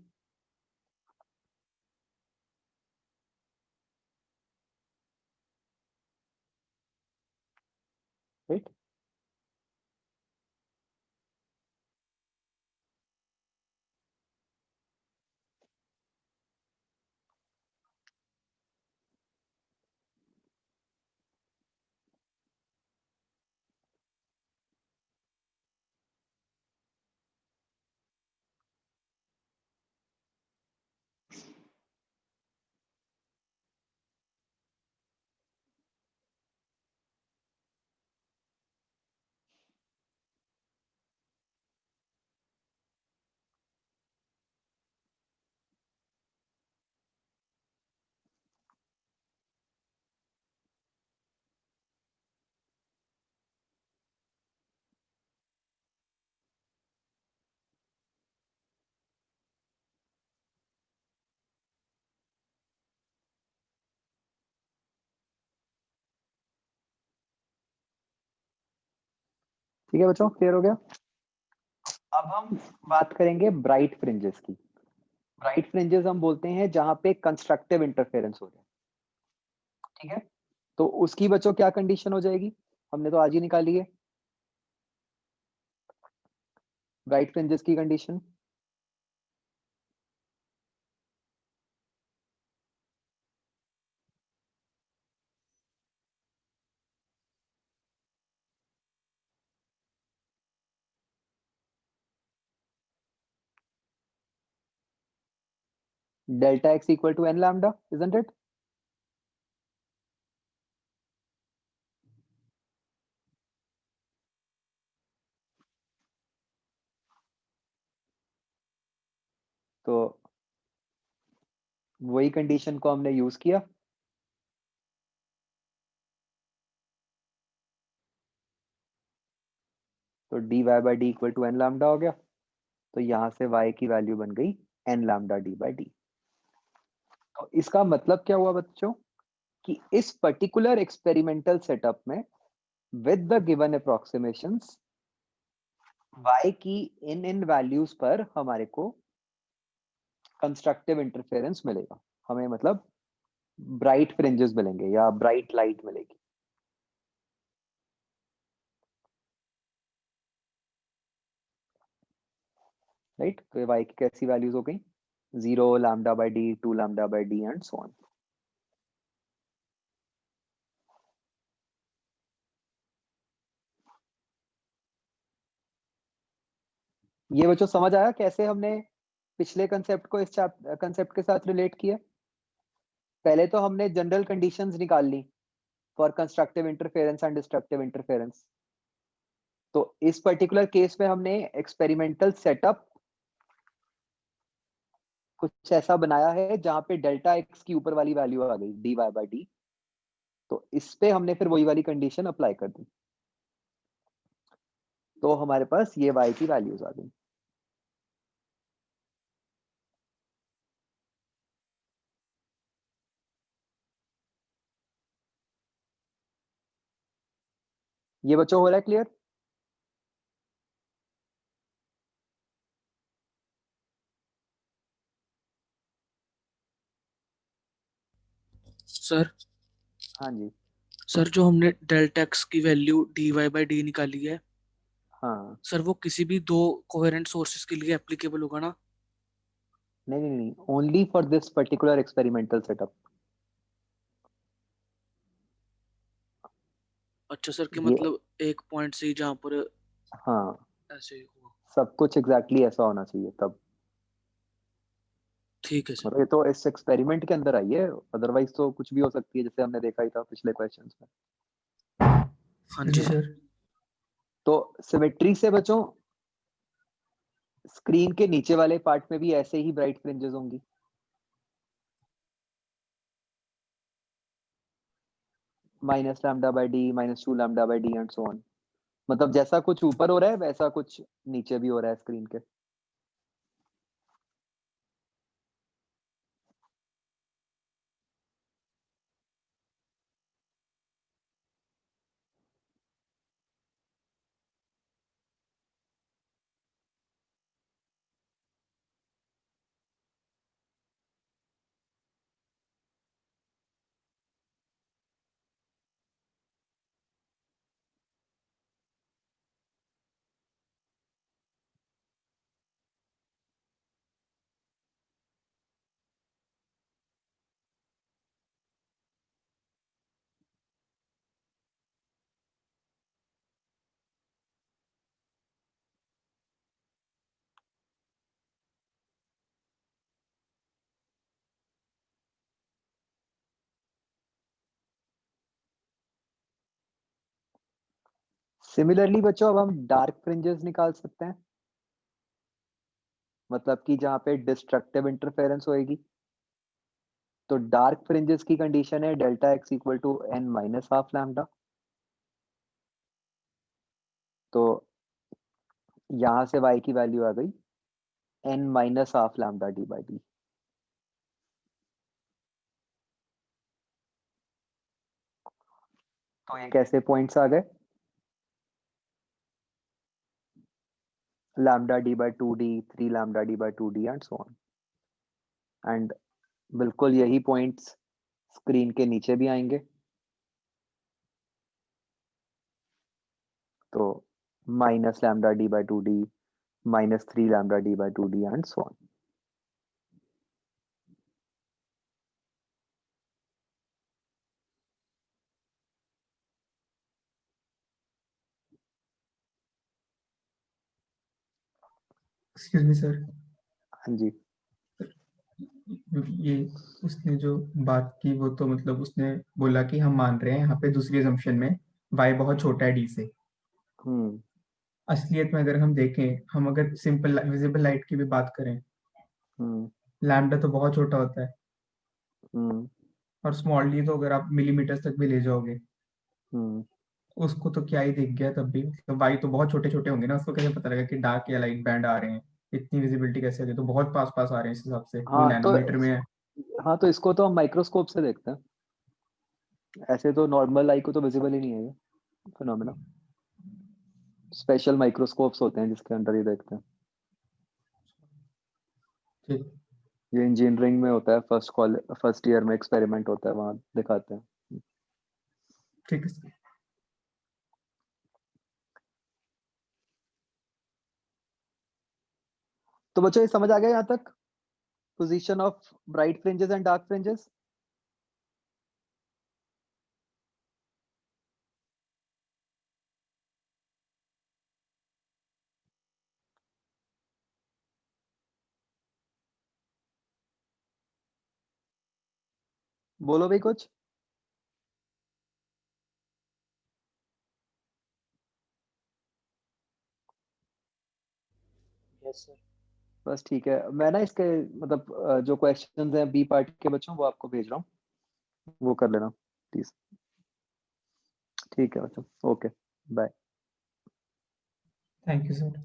राइट? ठीक है बच्चों, क्लियर हो गया? अब हम बात करेंगे ब्राइट फ्रिंजेस की। ब्राइट फ्रिंजेस हम बोलते हैं जहां पे कंस्ट्रक्टिव इंटरफेरेंस हो रहा है। ठीक है, तो उसकी बच्चों क्या कंडीशन हो जाएगी, हमने तो आज ही निकाली है, ब्राइट फ्रिंजेस की condition. delta x equal to n lambda, isn't it? तो वही कंडीशन को हमने यूज किया, तो dy by d equal to N lambda हो गया, तो यहां से y की वैल्यू बन गई n lambda d by d। तो इसका मतलब क्या हुआ बच्चों कि इस पर्टिकुलर एक्सपेरिमेंटल सेटअप में with the given approximations y की इन वैल्यूज पर हमारे को कंस्ट्रक्टिव इंटरफेरेंस मिलेगा, हमें मतलब ब्राइट फ्रिंजेस मिलेंगे या ब्राइट लाइट मिलेगी। राइट, तो y की कैसी वैल्यूज हो गई, 0 lambda by d, 2 lambda by d and so on. ये बच्चों समझ आया कैसे हमने पिछले कंसेप्ट को इस कंसेप्ट के साथ रिलेट किया। पहले तो हमने जनरल कंडीशंस निकाल ली for constructive interference and destructive interference. तो इस पर्टिकुलर केस में हमने एक्सपेरिमेंटल सेटअप कुछ ऐसा बनाया है जहां पे डेल्टा एक्स की ऊपर वाली वैल्यू आ गई dy by d, तो इस पे हमने फिर वही वाली कंडीशन अप्लाई कर दी, तो हमारे पास ये y की वैल्यूज आ गई। ये बच्चों हो रहा है क्लियर? सर हाँ जी। सर जो हमने डेल्टा एक्स की वैल्यू dy by d निकाली है, हाँ, सर वो किसी भी दो कोहेरेंट सोर्सेस के लिए एप्लीकेबल होगा ना? नहीं नहीं नहीं, only for this particular experimental setup. अच्छा सर, कि ये मतलब एक पॉइंट से ही जहाँ पर हाँ, ऐसे ही हुआ। सब कुछ एग्जैक्टली ऐसा होना चाहिए तब, ठीक है सर। मतलब ये तो इस एक्सपेरिमेंट के अंदर आई है, अदरवाइज तो कुछ भी हो सकती है, जैसे हमने देखा ही था पिछले क्वेश्चंस में। हाँ जी जी। सर। तो सिमेट्री से बचो, स्क्रीन के नीचे वाले पार्ट में भी ऐसे ही ब्राइट फ्रिंजेस होंगी, minus lambda by D, -2 lambda by D and so on. मतलब जैसा कुछ ऊपर हो रहा है वैसा कुछ नीचे भी हो रहा है स्क्रीन के। सिमिलरली बच्चों, अब हम डार्क फ्रिंजेस निकाल सकते हैं, मतलब कि जहां पे डिस्ट्रक्टिव इंटरफेरेंस होएगी। तो डार्क फ्रिंजेस की कंडीशन है delta X equal to n minus half lambda. तो यहां से y की वैल्यू आ गई n minus half lambda D by D. तो ये कैसे पॉइंट्स आ गए, lambda D by 2d, 3 lambda D by 2d and so on. And बिल्कुल यही पॉइंट्स स्क्रीन के नीचे भी आएंगे, तो minus lambda D by 2d, -3 lambda D by 2d and so on. Excuse me sir, हाँ जी, ये उसने जो बात की वो तो मतलब उसने बोला कि हम मान रहे हैं यहाँ पे दूसरी assumption में y बहुत छोटा है d से। हम्म असलियत में अगर हम देखें, हम अगर सिंपल विजिबल लाइट की भी बात करें, हम्म लैम्डा तो बहुत छोटा होता है, हम्म और स्मॉल डी तो अगर आप मिलीमीटर तक भी ले जाओगे हम्म उसको तो क्या ही दिख गया तब भी। तो वाई तो बहुत छोटे छोटे होंगे ना, उसको कैसे पता लगा कि डार्क या लाइट बैंड आ रहे हैं, इतनी विजिबिलिटी कैसे होगी, तो बहुत पास पास आ रहे हैं इस हिसाब से, वो हाँ तो नैनोमीटर में है। हाँ तो इसको तो हम माइक्रोस्कोप से देखते हैं, ऐसे तो नॉर्मल आई को तो विजिबल ही नहीं है ये फिनोमेना। स्पेशल माइक्रोस्कोप्स होते हैं जिसके अंदर ही देखते हैं। ठीक ये इंजीनियरिंग में होता है, फर्स्ट ईयर में एक्सपेरिमेंट होता है, वहाँ दिखाते हैं। ठीक है सर। तो बच्चों ये समझ आ गया यहाँ तक, position of bright fringes and dark fringes? बोलो भाई कुछ। Yes sir. बस ठीक है, मैं ना इसके मतलब जो क्वेश्चंस हैं बी पार्ट के बच्चों वो आपको भेज रहा हूँ, वो कर लेना प्लीज। ठीक है बच्चों, okay bye. Thank you sir.